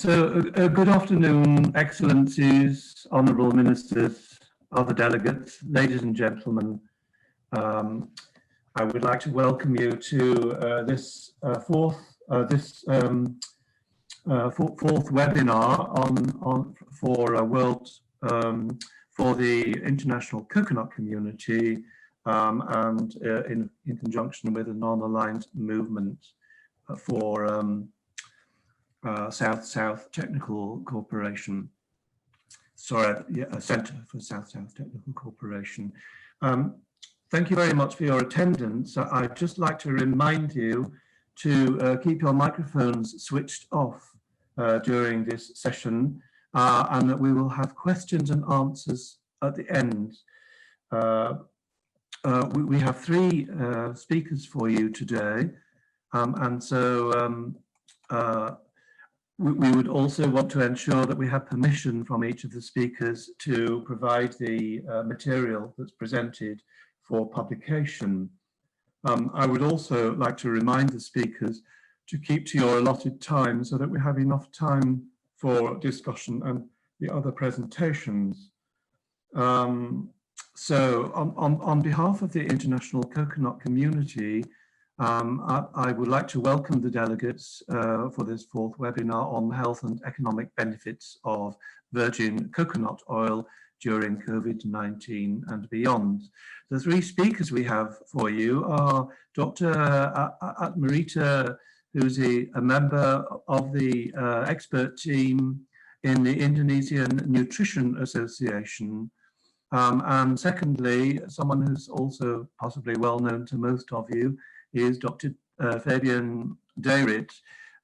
Good afternoon, Excellencies, Honourable Ministers, other delegates, ladies and gentlemen. I would like to welcome you to this fourth webinar for the international coconut community and in conjunction with a non-aligned movement for South-South Technical Corporation. Sorry, yeah, a Centre for South-South Technical Corporation. Thank you very much for your attendance. I'd just like to remind you to keep your microphones switched off during this session, and that we will have questions and answers at the end. We have three speakers for you today, and so we would also want to ensure that we have permission from each of the speakers to provide the material that's presented for publication. I would also like to remind the speakers to keep to your allotted time so that we have enough time for discussion and the other presentations. So on behalf of the international coconut community, I would like to welcome the delegates for this fourth webinar on health and economic benefits of virgin coconut oil during COVID-19 and beyond. The three speakers we have for you are Dr. Atmarita, who's a member of the expert team in the Indonesian Nutrition Association. And secondly, someone who's also possibly well known to most of you is Dr. Fabian Deirit,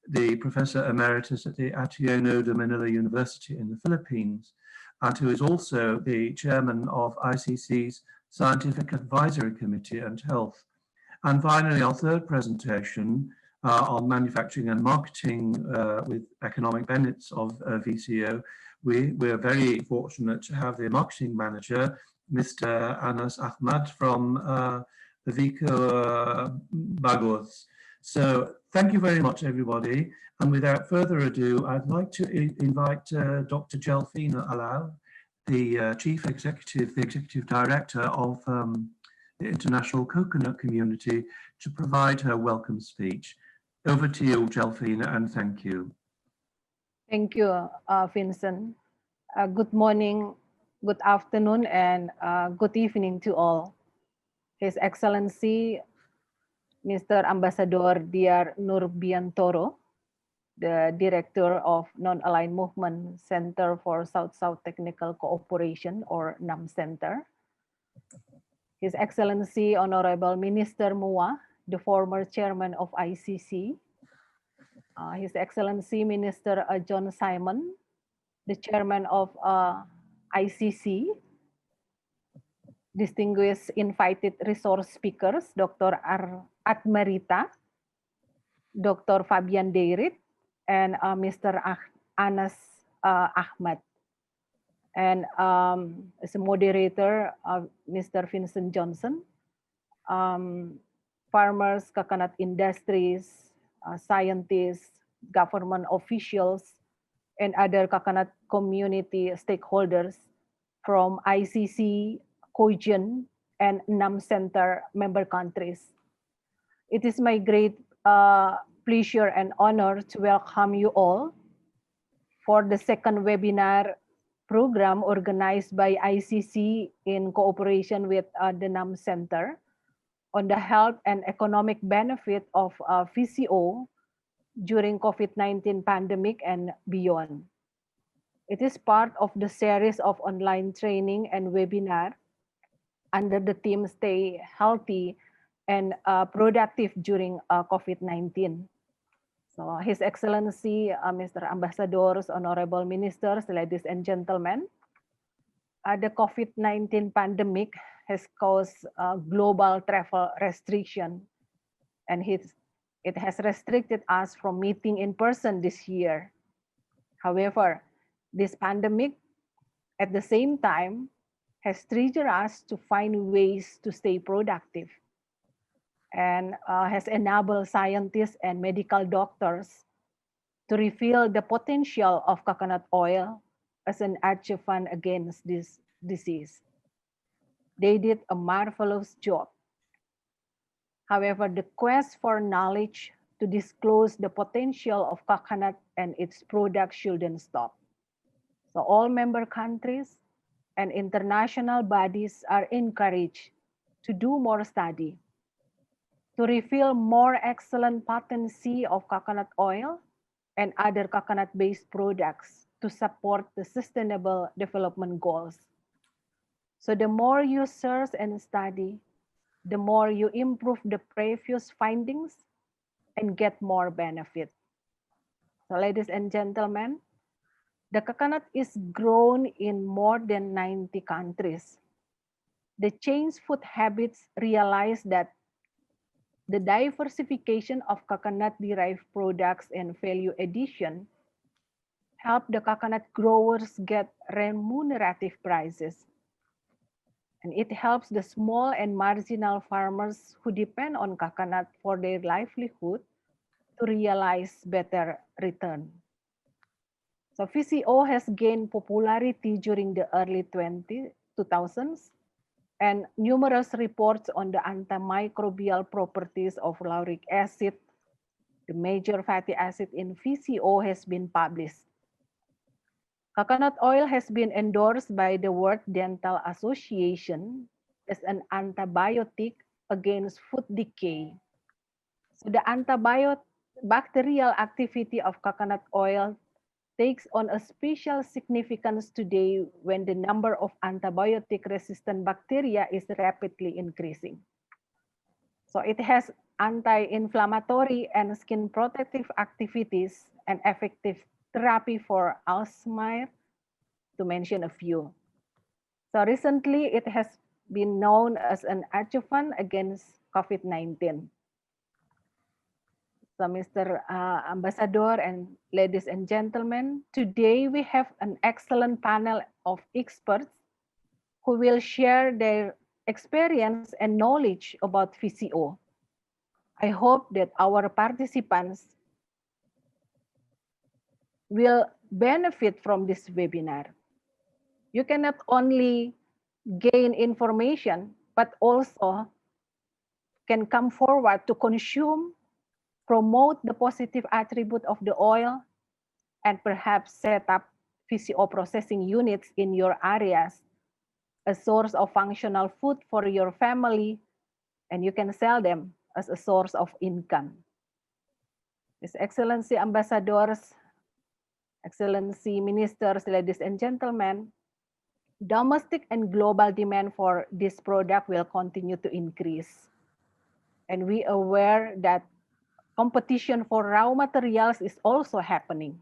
the Professor Emeritus at the Ateneo de Manila University in the Philippines, and who is also the Chairman of ICC's Scientific Advisory Committee and Health. And finally, our third presentation on manufacturing and marketing with economic benefits of VCO. We're very fortunate to have the marketing manager, Mr. Anas Ahmad from the Vco Bagos. So thank you very much, everybody. And without further ado, I'd like to invite Dr. Jelfina Alau, the Executive Director of the International Coconut Community, to provide her welcome speech. Over to you, Jelfina, and thank you. Thank you, Vincent. Good morning, good afternoon, and good evening to all. His Excellency, Mr. Ambassador Diar Nurbiantoro, the Director of Non-Aligned Movement Center for South-South Technical Cooperation, or NAM Center. His Excellency Honorable Minister Mua, the former Chairman of ICC. His Excellency Minister John Simon, the Chairman of ICC. Distinguished invited resource speakers, Dr. Atmarita, Dr. Fabian Deirit, and Mr. Anas Ahmad. And as a moderator, Mr. Vincent Johnson, farmers, coconut industries, scientists, government officials, and other coconut community stakeholders from ICC, COGEN, and NAM Center member countries. It is my great pleasure and honor to welcome you all for the second webinar program organized by ICC in cooperation with the NAM Center on the health and economic benefit of VCO during COVID-19 pandemic and beyond. It is part of the series of online training and webinar under the theme Stay Healthy and Productive during COVID-19. So His Excellency, Mr. Ambassadors, Honorable Ministers, ladies and gentlemen, the COVID-19 pandemic has caused global travel restriction, and it has restricted us from meeting in person this year. However, this pandemic at the same time has triggered us to find ways to stay productive, and has enabled scientists and medical doctors to reveal the potential of coconut oil as an adjuvant against this disease. They did a marvelous job. However, the quest for knowledge to disclose the potential of coconut and its products shouldn't stop. So all member countries and international bodies are encouraged to do more study, to reveal more excellent potency of coconut oil and other coconut-based products to support the sustainable development goals. So the more you search and study, the more you improve the previous findings and get more benefit. So ladies and gentlemen, the coconut is grown in more than 90 countries. The changed food habits realize that the diversification of coconut-derived products and value addition help the coconut growers get remunerative prices. And it helps the small and marginal farmers who depend on coconut for their livelihood to realize better return. So VCO has gained popularity during the early 2000s, and numerous reports on the antimicrobial properties of lauric acid, the major fatty acid in VCO, has been published. Coconut oil has been endorsed by the World Dental Association as an antibiotic against food decay. So the antibacterial activity of coconut oil takes on a special significance today when the number of antibiotic-resistant bacteria is rapidly increasing. So it has anti-inflammatory and skin protective activities and effective therapy for Alzheimer's, to mention a few. So recently, it has been known as an adjuvant against COVID-19. So Mr. Ambassador and ladies and gentlemen, today we have an excellent panel of experts who will share their experience and knowledge about VCO. I hope that our participants will benefit from this webinar. You can not only gain information, but also can come forward to consume, promote the positive attribute of the oil, and perhaps set up VCO processing units in your areas, a source of functional food for your family, and you can sell them as a source of income. His Excellency Ambassadors, Excellency Ministers, ladies and gentlemen, domestic and global demand for this product will continue to increase. And we are aware that competition for raw materials is also happening.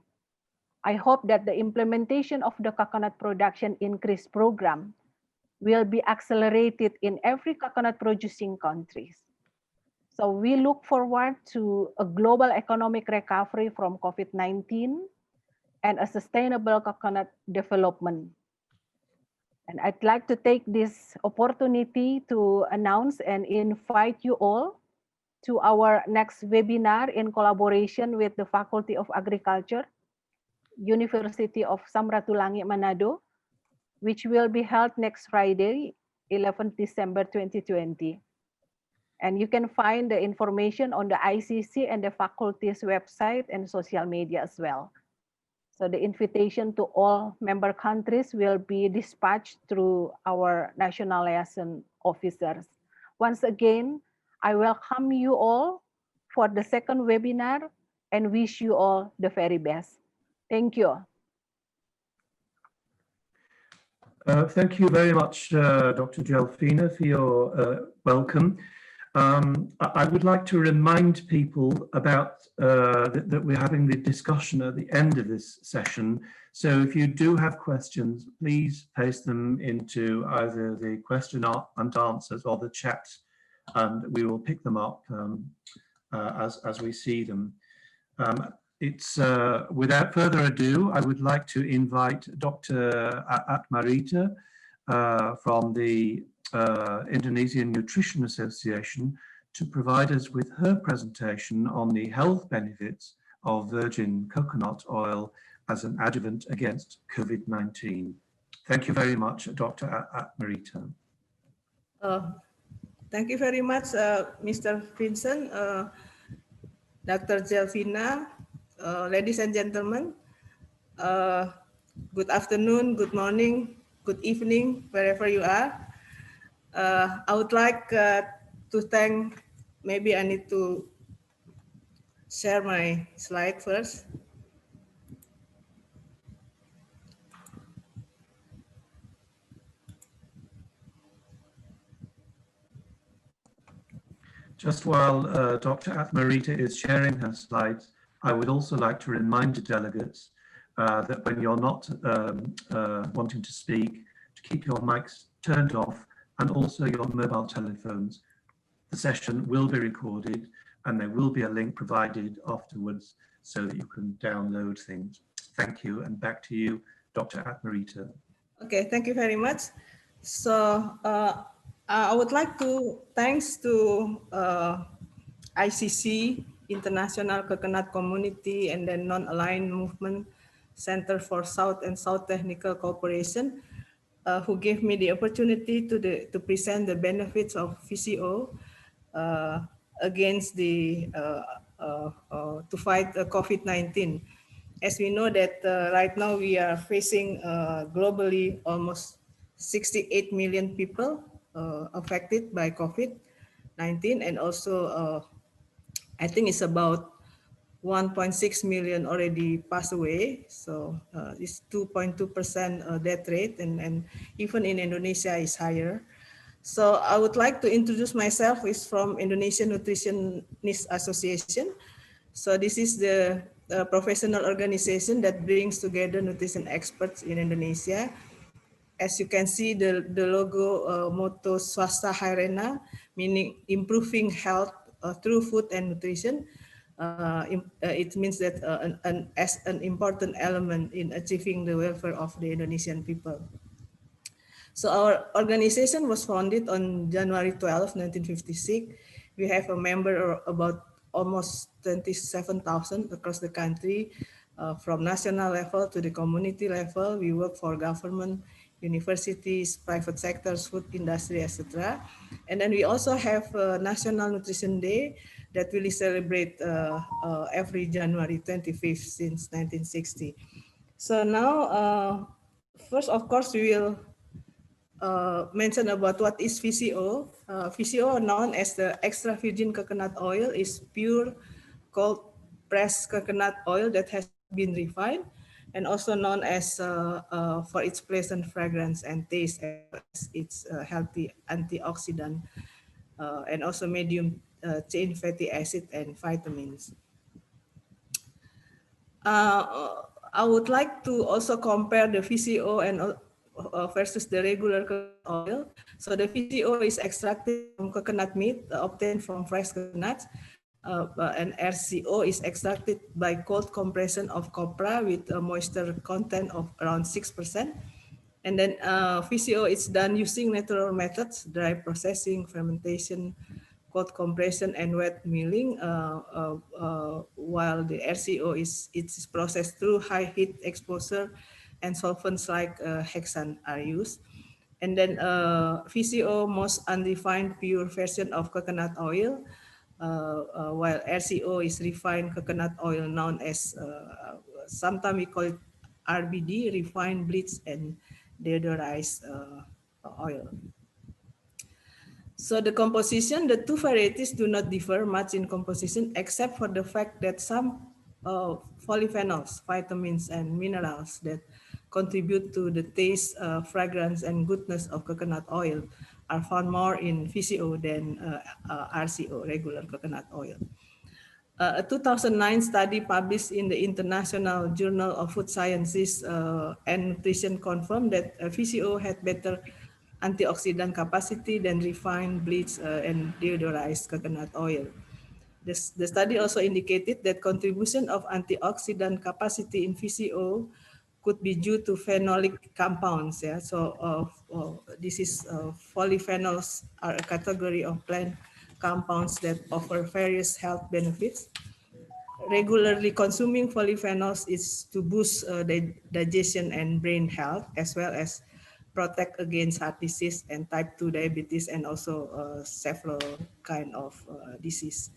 I hope that the implementation of the coconut production increase program will be accelerated in every coconut producing countries. So we look forward to a global economic recovery from COVID-19 and a sustainable coconut development. And I'd like to take this opportunity to announce and invite you all to our next webinar in collaboration with the Faculty of Agriculture, University of Samratulangi, Manado, which will be held next Friday, 11th December 2020. And you can find the information on the ICC and the faculty's website and social media as well. So the invitation to all member countries will be dispatched through our national liaison officers. Once again, I welcome you all for the second webinar and wish you all the very best. Thank you. Thank you very much, Dr. Gelfina, for your welcome. I would like to remind people about that we're having the discussion at the end of this session. So if you do have questions, please paste them into either the question and answers or the chat, and we will pick them up as we see them. Without further ado, I would like to invite Dr. Atmarita from the Indonesian Nutrition Association to provide us with her presentation on the health benefits of virgin coconut oil as an adjuvant against COVID-19. Thank you very much, Dr. Atmarita. Thank you very much, Mr. Vincent, Dr. Jelvina, ladies and gentlemen. Good afternoon, good morning, good evening, wherever you are. I would like to thank, maybe I need to share my slide first. Just while Dr. Atmarita is sharing her slides, I would also like to remind the delegates that when you're not wanting to speak, to keep your mics turned off and also your mobile telephones. The session will be recorded and there will be a link provided afterwards so that you can download things. Thank you, and back to you, Dr. Atmarita. Okay, thank you very much. So I would like to thanks to ICC, International Coconut Community, and then Non-Aligned Movement Center for South and South Technical Cooperation, who gave me the opportunity to present the benefits of VCO against the to fight COVID-19. As we know that right now we are facing globally almost 68 million people affected by COVID-19, and also I think it's about 1.6 million already passed away. So it's 2.2% death rate, and even in Indonesia is higher. So I would like to introduce myself. Is from Indonesian Nutritionist Association. So this is the professional organization that brings together nutrition experts in Indonesia. As you can see, the logo motto Swasta Hairena, meaning improving health through food and nutrition. It means that as an important element in achieving the welfare of the Indonesian people. So our organization was founded on January 12, 1956. We have a member about almost 27,000 across the country, from national level to the community level. We work for government, universities, private sectors, food industry, etc. And then we also have a National Nutrition Day that we celebrate every January 25th since 1960. So now, first, of course, we will mention about what is VCO. VCO, known as the extra virgin coconut oil, is pure cold pressed coconut oil that has been refined, and also known as for its pleasant fragrance and taste, as its healthy antioxidant, and also medium chain fatty acid and vitamins. I would like to also compare the VCO and versus the regular coconut oil. So the VCO is extracted from coconut meat obtained from fresh coconuts, and RCO is extracted by cold compression of copra with a moisture content of around 6%. And then VCO is done using natural methods: dry processing, fermentation, cold compression, and wet milling, while the RCO is processed through high heat exposure, and solvents like hexane are used. And then VCO, most unrefined pure version of coconut oil, while RCO is refined coconut oil, known as, sometimes we call it RBD, refined, bleached, and deodorized oil. So the composition, the two varieties do not differ much in composition, except for the fact that some polyphenols, vitamins, and minerals that contribute to the taste, fragrance, and goodness of coconut oil are found more in VCO than RCO, regular coconut oil. A 2009 study published in the International Journal of Food Sciences and Nutrition confirmed that VCO had better antioxidant capacity than refined, bleached, and deodorized coconut oil. The study also indicated that contribution of antioxidant capacity in VCO could be due to phenolic compounds. Yeah, so this is polyphenols are a category of plant compounds that offer various health benefits. regularly consuming polyphenols is to boost digestion and brain health, as well as protect against heart disease and type 2 diabetes, and also several kind of disease.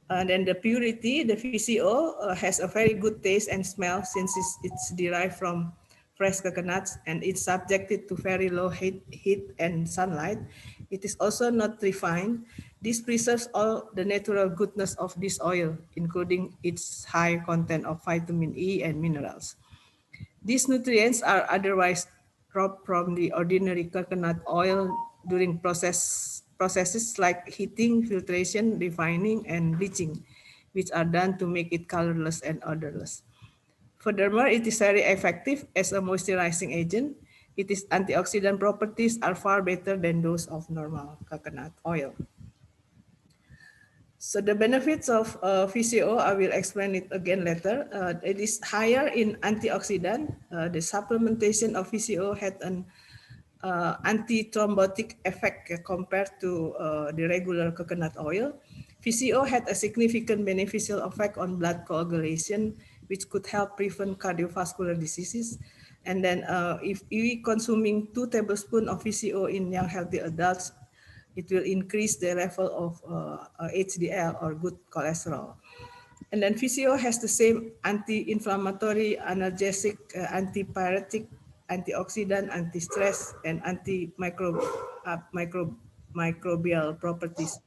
And then the purity, the VCO has a very good taste and smell since it's derived from fresh coconuts, and it's subjected to very low heat and sunlight. It is also not refined. This preserves all the natural goodness of this oil, including its high content of vitamin E and minerals. These nutrients are otherwise robbed from the ordinary coconut oil during processes like heating, filtration, refining, and bleaching, which are done to make it colorless and odorless. Furthermore, it is very effective as a moisturizing agent. Its antioxidant properties are far better than those of normal coconut oil. So the benefits of VCO, I will explain it again later. It is higher in antioxidant. The supplementation of VCO had an anti-thrombotic effect compared to the regular coconut oil. VCO had a significant beneficial effect on blood coagulation, which could help prevent cardiovascular diseases. And then if we consuming 2 tablespoons of VCO in young healthy adults, it will increase the level of HDL or good cholesterol. And then VCO has the same anti-inflammatory, analgesic, antipyretic, antioxidant, anti-stress, and antimicrobial properties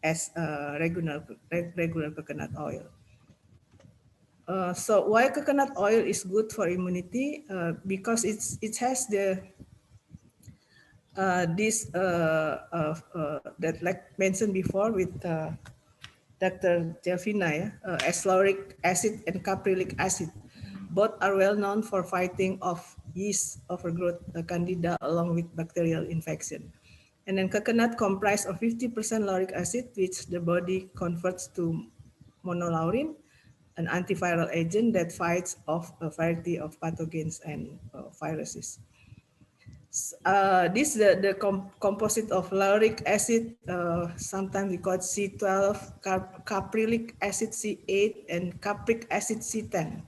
as regular coconut oil. So why coconut oil is good for immunity? Because it has the that like mentioned before with Dr. Delfina, as lauric acid and caprylic acid. Both are well known for fighting off yeast overgrowth, candida, along with bacterial infection. And then coconut comprise of 50% lauric acid, which the body converts to monolaurin, an antiviral agent that fights off a variety of pathogens and viruses. This is the composite of lauric acid, sometimes we call it C12, caprylic acid C8, and capric acid C10.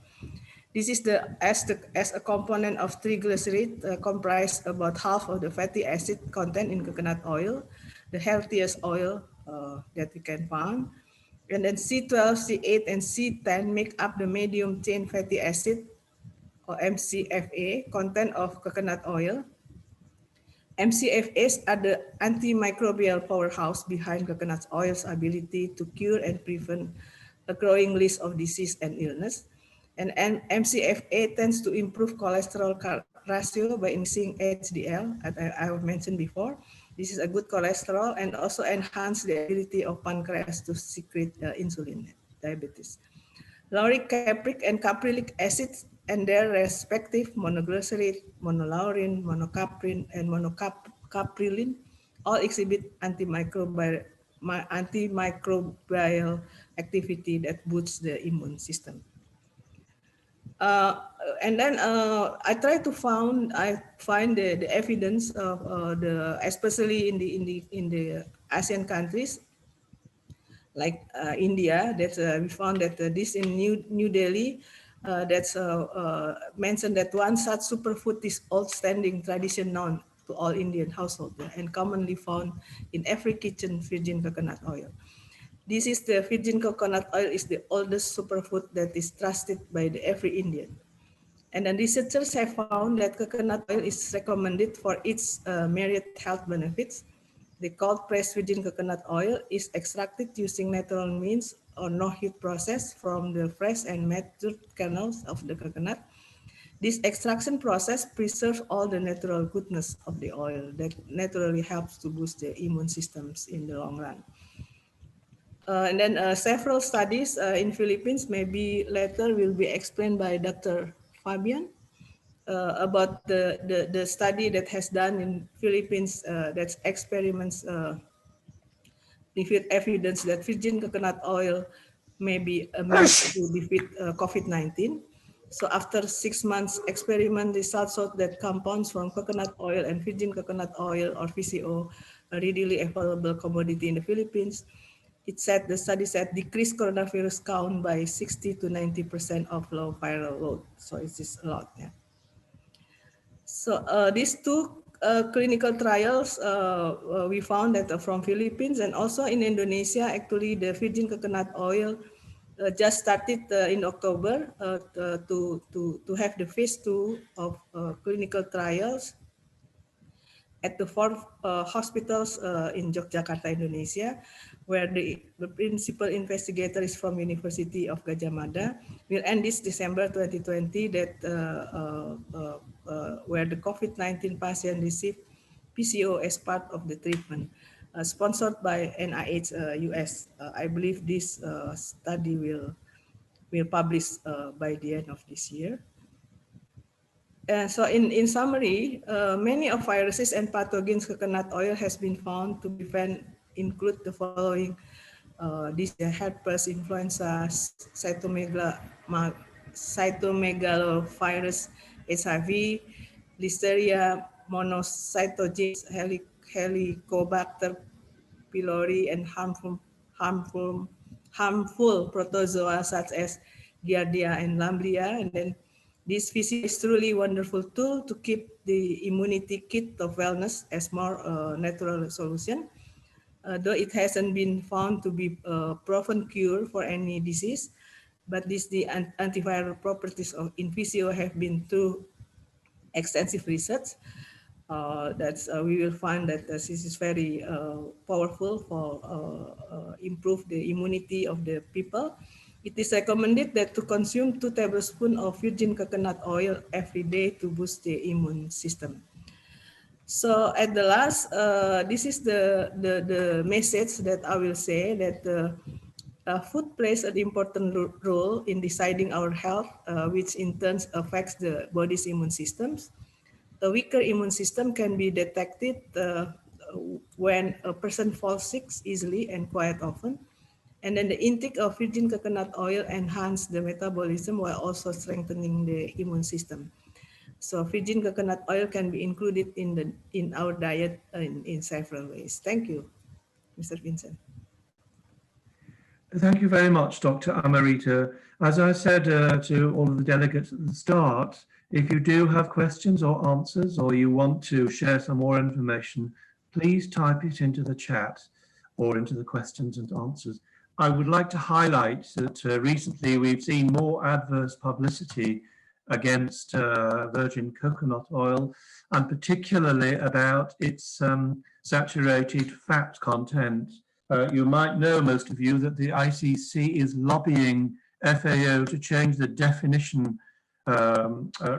This is as a component of triglyceride, comprise about half of the fatty acid content in coconut oil, the healthiest oil that we can find. And then C12, C8, and C10 make up the medium chain fatty acid, or MCFA, content of coconut oil. MCFAs are the antimicrobial powerhouse behind coconut oil's ability to cure and prevent a growing list of disease and illness. And MCFA tends to improve cholesterol ratio by increasing HDL, as I mentioned before. This is a good cholesterol, and also enhance the ability of pancreas to secrete insulin, diabetes. Lauric, capric, and caprylic acids and their respective monoglyceride, monolaurin, monocaprin, and monocapryline all exhibit antimicrobial activity that boosts the immune system. And then I try to find the evidence of especially in the ASEAN countries, like India, that we found that this in New Delhi, that's mentioned that one such superfood is old-standing tradition known to all Indian households and commonly found in every kitchen, virgin coconut oil. This is the virgin coconut oil is the oldest superfood that is trusted by every Indian. And then researchers have found that coconut oil is recommended for its myriad health benefits. The cold pressed virgin coconut oil is extracted using natural means or no heat process from the fresh and matured kernels of the coconut. This extraction process preserves all the natural goodness of the oil that naturally helps to boost the immune systems in the long run. And then several studies in Philippines, maybe later will be explained by Dr. Fabian about the study that has done in Philippines, that's experiments with evidence that virgin coconut oil may be a means to defeat COVID-19. So after 6 months experiment, results showed that compounds from coconut oil and virgin coconut oil, or VCO, a readily available commodity in the Philippines, the study said decreased coronavirus count by 60 to 90% of low viral load. So it's just a lot. Yeah. So these two clinical trials we found that from Philippines and also in Indonesia, actually the Fijian coconut oil just started in October to have the phase 2 of clinical trials at the 4 hospitals in Yogyakarta, Indonesia, where the principal investigator is from University of Gadjah Mada. Will end this December 2020 that where the COVID-19 patient received PCO as part of the treatment, sponsored by NIH US. I believe this study will publish by the end of this year. So in summary, many of viruses and pathogens coconut oil has been found to prevent include the following: this herpes, influenza, cytomegalovirus, HIV, listeria, monocytogenes, helicobacter pylori, and harmful protozoa such as Giardia and Lamblia. And then this Vco is truly wonderful tool to keep the immunity kit of wellness as more natural solution. Though it hasn't been found to be a proven cure for any disease, but the antiviral properties of in Vco have been through extensive research. We will find that this is very powerful for improve the immunity of the people. It is recommended that to consume 2 tablespoons of virgin coconut oil every day to boost the immune system. So at the last, this is the message that I will say that food plays an important role in deciding our health, which in turn affects the body's immune systems. A weaker immune system can be detected when a person falls sick easily and quite often. And then the intake of virgin coconut oil enhances the metabolism while also strengthening the immune system. So virgin coconut oil can be included in our diet in several ways. Thank you, Mr. Vincent. Thank you very much, Dr. Amarita. As I said to all of the delegates at the start, if you do have questions or answers, or you want to share some more information, please type it into the chat or into the questions and answers. I would like to highlight that recently we've seen more adverse publicity against virgin coconut oil, and particularly about its saturated fat content. You might know, most of you, that the ICC is lobbying FAO to change the definition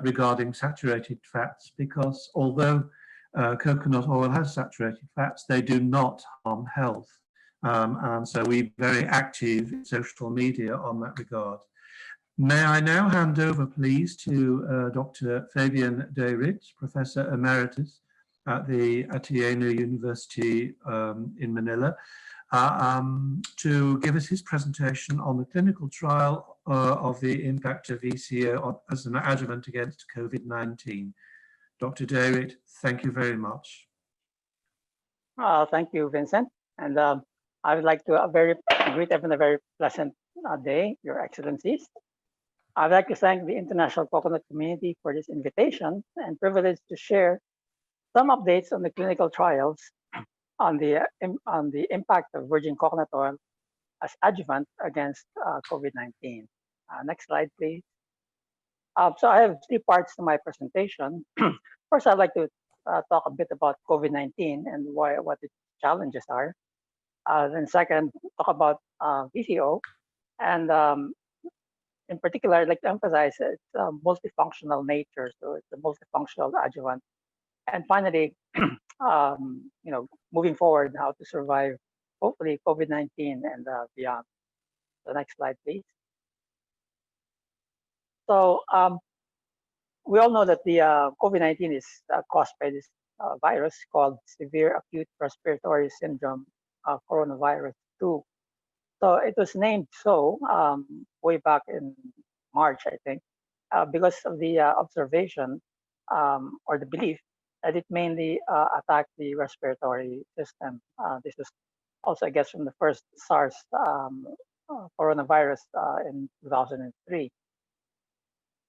regarding saturated fats, because although coconut oil has saturated fats, they do not harm health. And so we're very active in social media on that regard. May I now hand over, please, to Dr. Fabian de Professor Emeritus at the Ateneo University in Manila, to give us his presentation on the clinical trial of the impact of Vco as an adjuvant against COVID-19. Dr. de thank you very much. Thank you, Vincent. And I would like to greet everyone a very pleasant day, Your Excellencies. I'd like to thank the international coconut community for this invitation and privilege to share some updates on the clinical trials on the impact of virgin coconut oil as adjuvant against COVID-19. Next slide, please. So I have 3 parts to my presentation. First, I'd like to talk a bit about COVID-19 and what its challenges are. Then second, talk about Vco, and in particular, I'd like to emphasize its multifunctional nature. So it's a multifunctional adjuvant. And finally, moving forward, how to survive, hopefully, COVID-19 and beyond. The next slide, please. So we all know that the COVID-19 is caused by this virus called severe acute respiratory syndrome coronavirus 2. So it was named so way back in March, I think, because of the observation or the belief that it mainly attacked the respiratory system. This was also, I guess, from the first SARS coronavirus in 2003.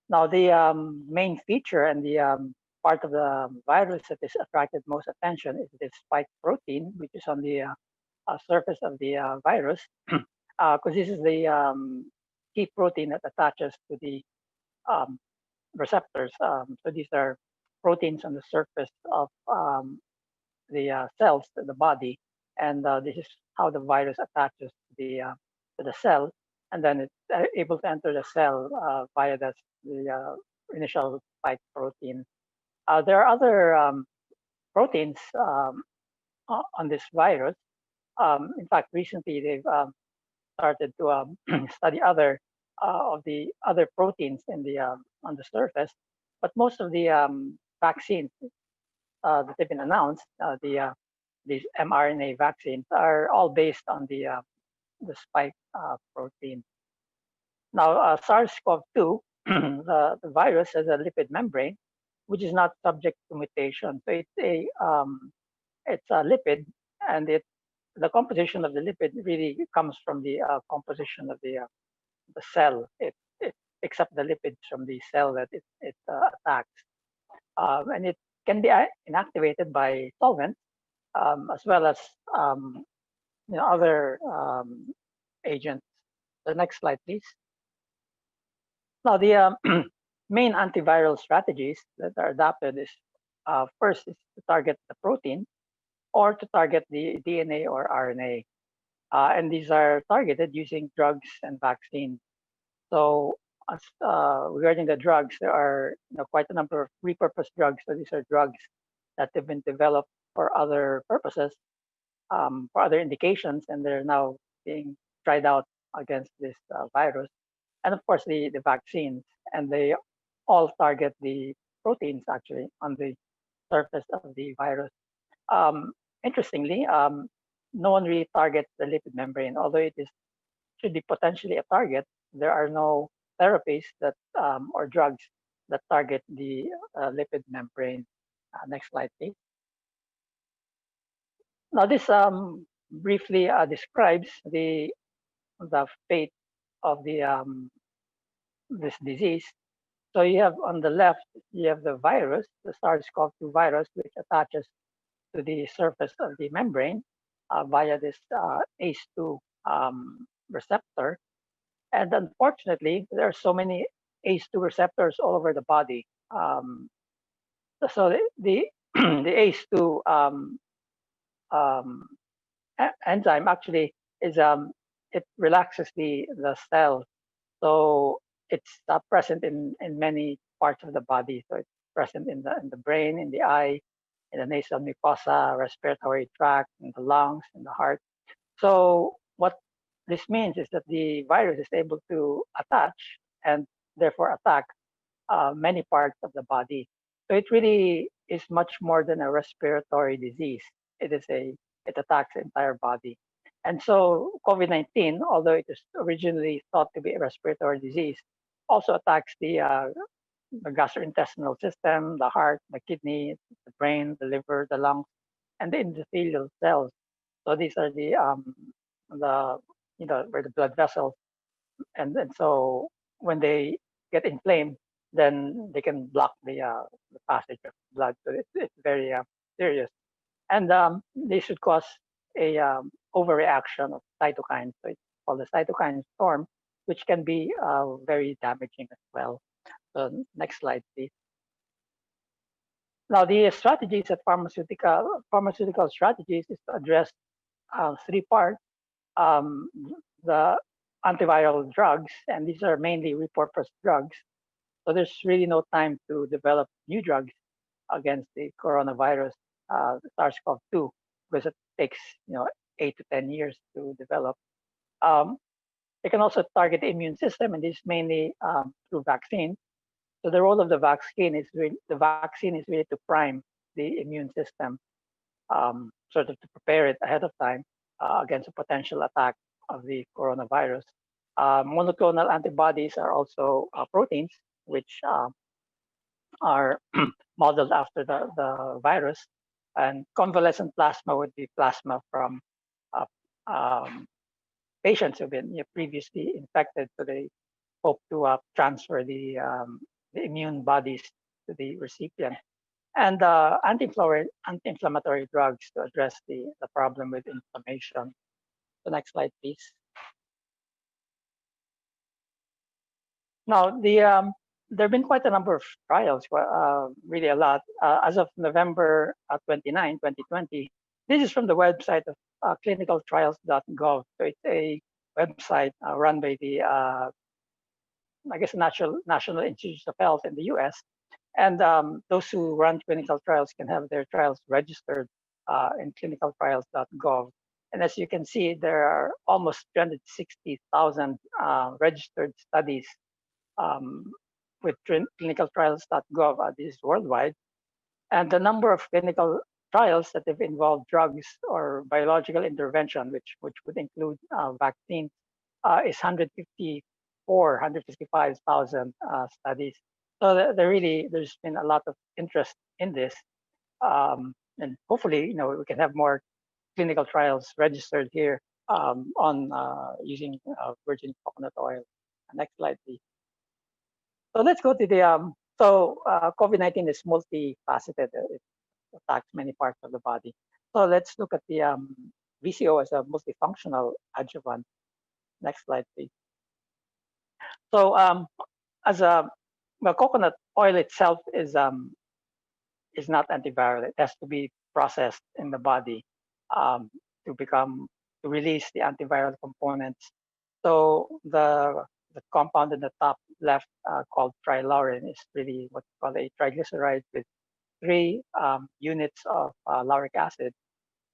Now, the main feature and the part of the virus that has attracted most attention is the spike protein, which is on the surface of the virus, because this is the key protein that attaches to the receptors. So these are proteins on the surface of the cells in the body, and this is how the virus attaches to the cell, and then it's able to enter the cell via the initial spike protein. There are other proteins on this virus. In fact, recently they've started to study other of the other proteins in the on the surface, but most of the vaccines that have been announced, these mRNA vaccines, are all based on the spike protein. Now, SARS-CoV-2, the virus has a lipid membrane, which is not subject to mutation. So it's a lipid, and the composition of the lipid really comes from the composition of the cell. It picks up the lipids from the cell that it attacks, and it can be inactivated by solvents, as well as other agents. The next slide, please. Now, the main antiviral strategies that are adopted is first is to target the protein or to target the DNA or RNA. And these are targeted using drugs and vaccines. So regarding the drugs, there are quite a number of repurposed drugs. So these are drugs that have been developed for other purposes, for other indications, and they're now being tried out against this virus. And of course, the vaccines, and they all target the proteins actually on the surface of the virus. Interestingly, no one really targets the lipid membrane, although it should be potentially a target. There are no therapies that or drugs that target the lipid membrane. Next slide, please. Now, this briefly describes the fate of this disease. So you have on the left, you have the virus, the SARS-CoV-2 virus, which attaches to the surface of the membrane via this ACE2 receptor. And unfortunately, there are so many ACE2 receptors all over the body. So the ACE2 enzyme actually is it relaxes the cell, so it's present in many parts of the body. So it's present in the brain, in the eye, in the nasal mucosa, respiratory tract, in the lungs, in the heart. So what this means is that the virus is able to attach and therefore attack many parts of the body. So it really is much more than a respiratory disease. It attacks the entire body. And so COVID-19, although it is originally thought to be a respiratory disease, also attacks the gastrointestinal system, the heart, the kidney, the brain, the liver, the lungs, and the endothelial cells. So these are where the blood vessels, and so when they get inflamed, then they can block the passage of blood. So it's very serious, and they should cause a overreaction of cytokines. So it's called the cytokine storm, which can be very damaging as well. So next slide, please. Now, the strategies at pharmaceutical strategies is to address three parts. The antiviral drugs, and these are mainly repurposed drugs. So there's really no time to develop new drugs against the coronavirus, SARS-CoV-2, because it takes 8 to 10 years to develop. They can also target the immune system, and this is mainly through vaccine. So the role of the vaccine is really to prime the immune system, sort of to prepare it ahead of time against a potential attack of the coronavirus. Monoclonal antibodies are also proteins, which are modeled after the virus. And convalescent plasma would be plasma from patients who've been previously infected, so they hope to transfer the immune bodies to the recipient. And anti-inflammatory drugs to address the problem with inflammation. The next slide, please. Now, there have been quite a number of trials, really a lot. As of November 29, 2020, this is from the website of clinicaltrials.gov. So it's a website run by the, I guess, National Institutes of Health in the US. And those who run clinical trials can have their trials registered in clinicaltrials.gov. And as you can see, there are almost 360,000 registered studies with clinicaltrials.gov. This is worldwide. And the number of clinical trials that have involved drugs or biological intervention, which would include vaccines, is 155,000 studies. So there's been a lot of interest in this. And hopefully, we can have more clinical trials registered here on using virgin coconut oil. Next slide, please. So let's go to the, COVID-19 is multifaceted. It attacks many parts of the body. So let's look at the VCO as a multifunctional adjuvant. Next slide, please. So coconut oil itself is not antiviral. It has to be processed in the body to release the antiviral components. So the compound in the top left called trilaurin is really what's called a triglyceride with 3 units of lauric acid.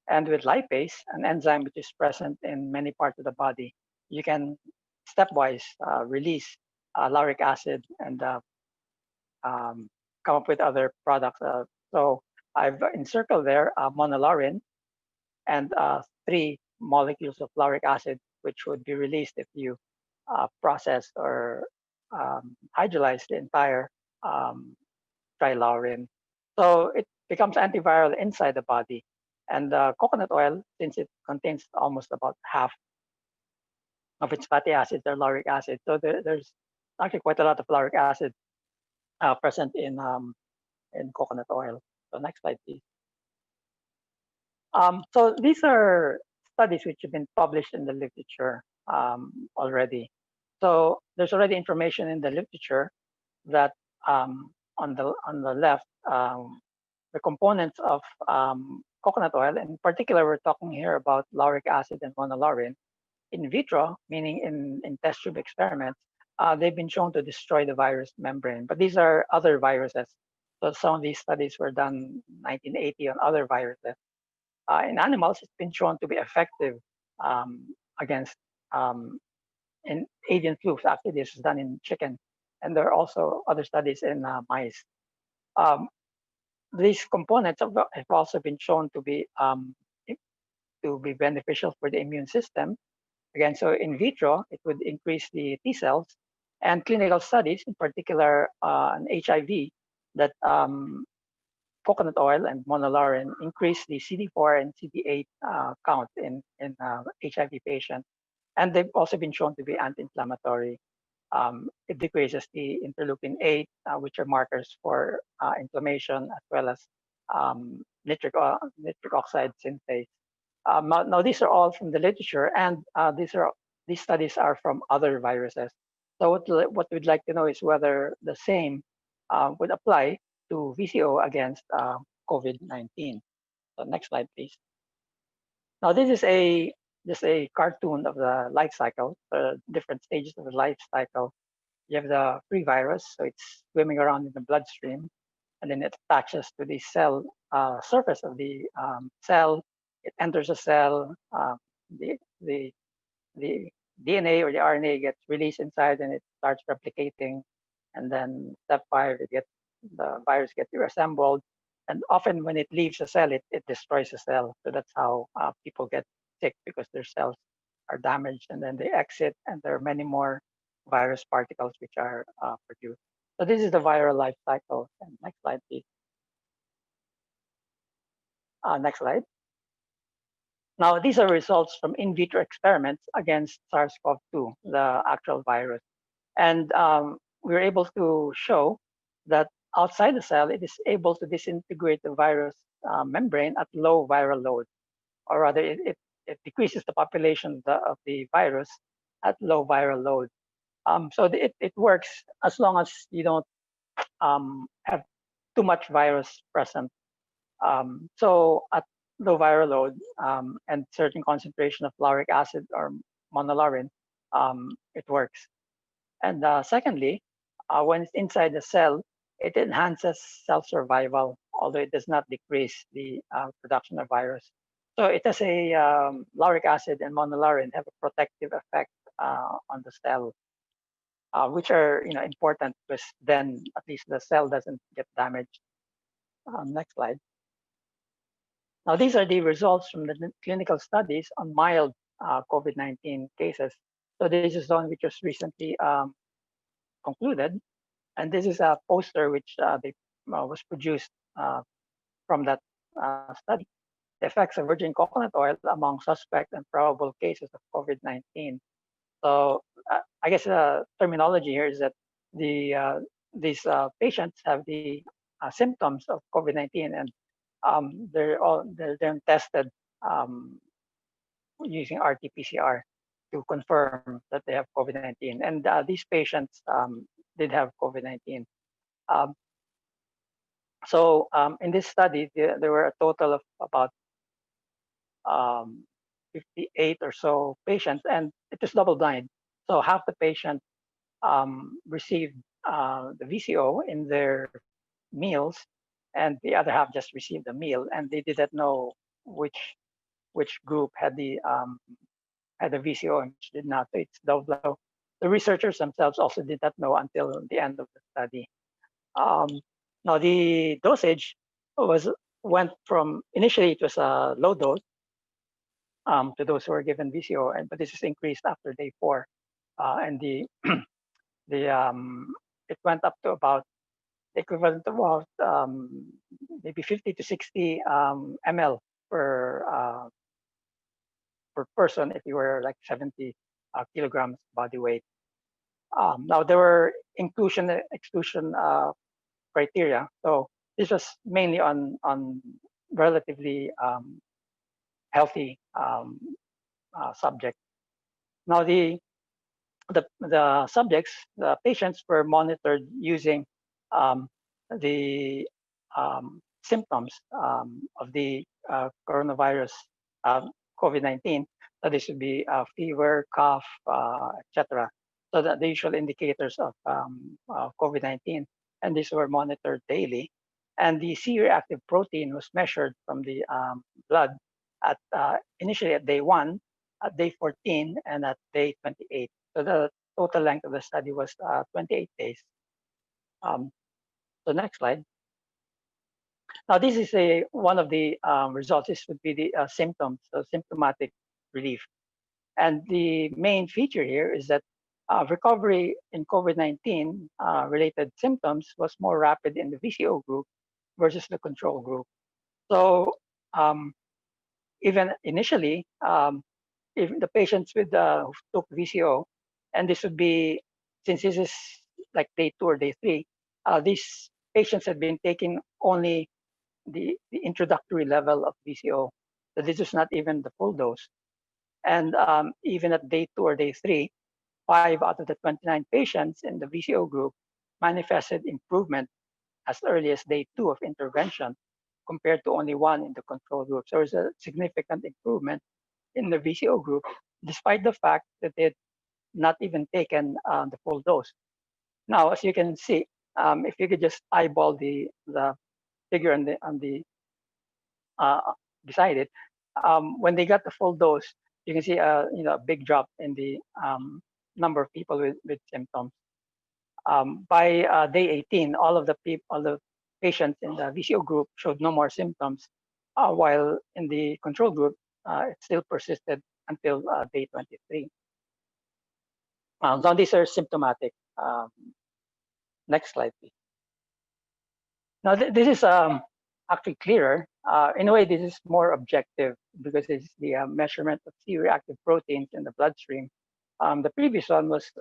And with lipase, an enzyme which is present in many parts of the body, you can stepwise release lauric acid and come up with other products. So I've encircled there monolaurin and 3 molecules of lauric acid, which would be released if you process or hydrolyze the entire trilaurin. So it becomes antiviral inside the body. And coconut oil, since it contains almost about half of its fatty acids are lauric acid, so there's actually quite a lot of lauric acid present in coconut oil. So next slide, please. So these are studies which have been published in the literature already. So there's already information in the literature that on the left, the components of coconut oil, in particular, we're talking here about lauric acid and monolaurin. In vitro, meaning in test tube experiments, they've been shown to destroy the virus membrane. But these are other viruses. So some of these studies were done in 1980 on other viruses. In animals, it's been shown to be effective against in avian flu. Actually, this was done in chicken, and there are also other studies in mice. These components have also been shown to be beneficial for the immune system. Again, so in vitro, it would increase the T cells, and clinical studies, in particular on HIV, that coconut oil and monolaurin increase the CD4 and CD8 count in HIV patients. And they've also been shown to be anti-inflammatory. It decreases the interleukin-8, which are markers for inflammation, as well as nitric oxide synthase. Now, these are all from the literature, and these studies are from other viruses. So what we'd like to know is whether the same would apply to VCO against COVID-19. So next slide, please. Now, this is just a cartoon of the life cycle, the different stages of the life cycle. You have the free virus, so it's swimming around in the bloodstream, and then it attaches to the cell surface of the cell. It enters the cell. The DNA or the RNA gets released inside, and it starts replicating. And then step 5, the virus gets reassembled. And often when it leaves the cell, it destroys the cell. So that's how people get sick, because their cells are damaged, and then they exit, and there are many more virus particles which are produced. So this is the viral life cycle. And next slide, please. Next slide. Now, these are results from in vitro experiments against SARS-CoV-2, the actual virus. And we were able to show that outside the cell, it is able to disintegrate the virus membrane at low viral load, or rather, it decreases the population of the virus at low viral load. So it works as long as you don't have too much virus present. So at low viral load and certain concentration of lauric acid or monolaurin, it works. And secondly, when it's inside the cell, it enhances cell survival, although it does not decrease the production of virus. So it has a lauric acid and monolaurin have a protective effect on the cell, which are important because then at least the cell doesn't get damaged. Next slide. Now these are the results from the clinical studies on mild COVID-19 cases. So this is one which was recently concluded, and this is a poster which was produced from that study. The effects of virgin coconut oil among suspect and probable cases of COVID-19. So I guess the terminology here is that these patients have the symptoms of COVID-19, and they're then tested using RT-PCR to confirm that they have COVID-19. And these patients did have COVID-19. So in this study, there were a total of about 58 or so patients, and it was double-blind. So half the patients received the VCO in their meals, and the other half just received the meal, and they didn't know which group had the VCO and which did not. So it's double-blind. The researchers themselves also did not know until the end of the study. Now the dosage went from initially it was a low dose to those who were given VCO, but this is increased after day 4, and it went up to about equivalent to about maybe 50 to 60 ml per person if you were like 70 kilograms body weight. Now there were inclusion exclusion criteria. So this was mainly on relatively healthy subjects. Now the subjects, the patients were monitored using the symptoms of the coronavirus COVID-19. So this would be fever, cough, etc. So that the usual indicators of COVID-19, and these were monitored daily. And the C-reactive protein was measured from the blood at initially at day 1, at day 14, and at day 28. So the total length of the study was 28 days. So next slide. Now this is one of the results. This would be the symptoms, so symptomatic relief. And the main feature here is that recovery in COVID-19 related symptoms was more rapid in the VCO group versus the control group. So even initially, if the patients who took VCO, and this would be, since this is like day 2 or day 3, these patients had been taking only the introductory level of VCO. So this is not even the full dose. And even at day 2 or day 3, 5 out of the 29 patients in the VCO group manifested improvement as early as day 2 of intervention, compared to only 1 in the control group. So there's a significant improvement in the VCO group, despite the fact that they had not even taken the full dose. Now, as you can see, if you could just eyeball the figure on the beside it, when they got the full dose, you can see a big drop in the number of people with symptoms. By day 18, all the patients in the VCO group showed no more symptoms, while in the control group, it still persisted until day 23. Now these are symptomatic. Next slide, please. Now this is actually clearer In a way, this is more objective because it's the measurement of C-reactive proteins in the bloodstream. The previous one was,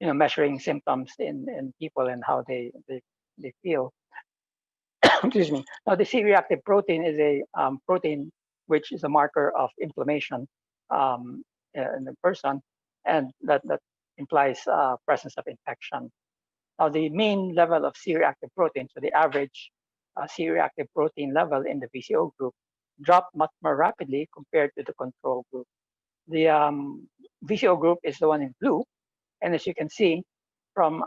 measuring symptoms in people and how they feel. Excuse me. Now, the C-reactive protein is a protein which is a marker of inflammation in the person, and that implies presence of infection. Now, the mean level of C-reactive protein, so the average C-reactive protein level in the VCO group, dropped much more rapidly compared to the control group. The VCO group is the one in blue, and as you can see, from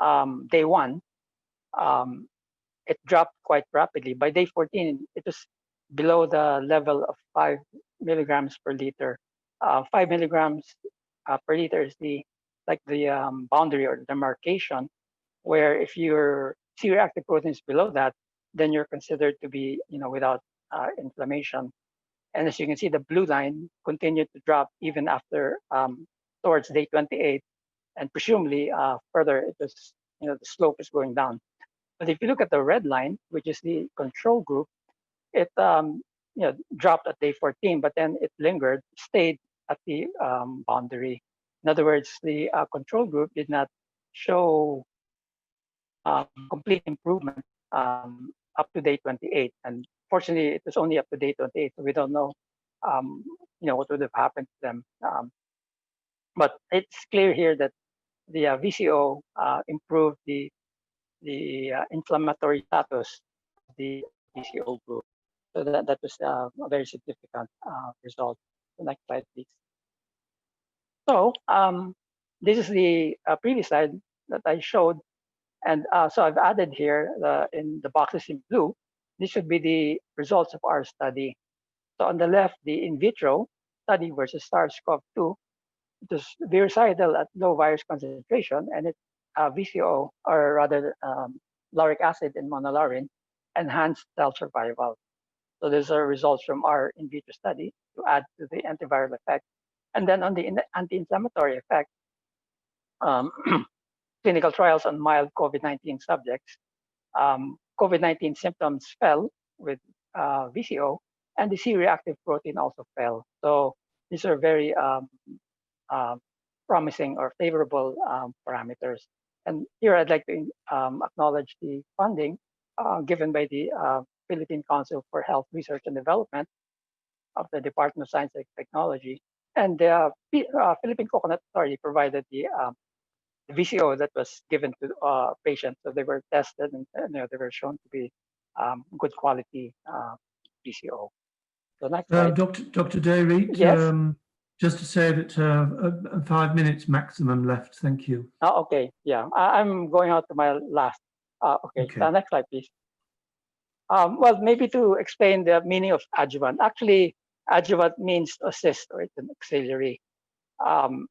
day one, it dropped quite rapidly. By day 14, it was below the level of 5 milligrams per liter. 5 milligrams per liter is the boundary or demarcation, where if your C-reactive protein is below that, then you're considered to be, without inflammation. And as you can see, the blue line continued to drop even after towards day 28, and presumably further, it was, the slope is going down. But if you look at the red line, which is the control group, it dropped at day 14, but then it lingered, stayed at the boundary. In other words, the control group did not show complete improvement up to day 28. And fortunately, it was only up to day 28, so we don't know, what would have happened to them. But it's clear here that the VCO improved the inflammatory status of the VCO group. So that was a very significant result. The next slide, please. So this is the previous slide that I showed. And so I've added here in the boxes in blue, this should be the results of our study. So on the left, the in vitro study versus SARS-CoV-2, it was virucidal at low virus concentration, and it VCO, or rather lauric acid and monolaurin, enhanced cell survival. So these are results from our in vitro study to add to the antiviral effect. And then on the anti-inflammatory effect, clinical trials on mild COVID-19 subjects, COVID-19 symptoms fell with VCO, and the C-reactive protein also fell. So these are very promising or favorable parameters. And here I'd like to acknowledge the funding given by the Philippine Council for Health Research and Development of the Department of Science and Technology. And the Philippine Coconut Authority provided the VCO that was given to patients. So they were tested and they were shown to be good quality VCO. So next slide. Dr. Dairy, yes? Just to say that 5 minutes maximum left. Thank you. Oh, okay. Yeah, I'm going out to my last. Okay. Next slide, please. Well, maybe to explain the meaning of adjuvant. Actually, adjuvant means to assist, or it's an auxiliary.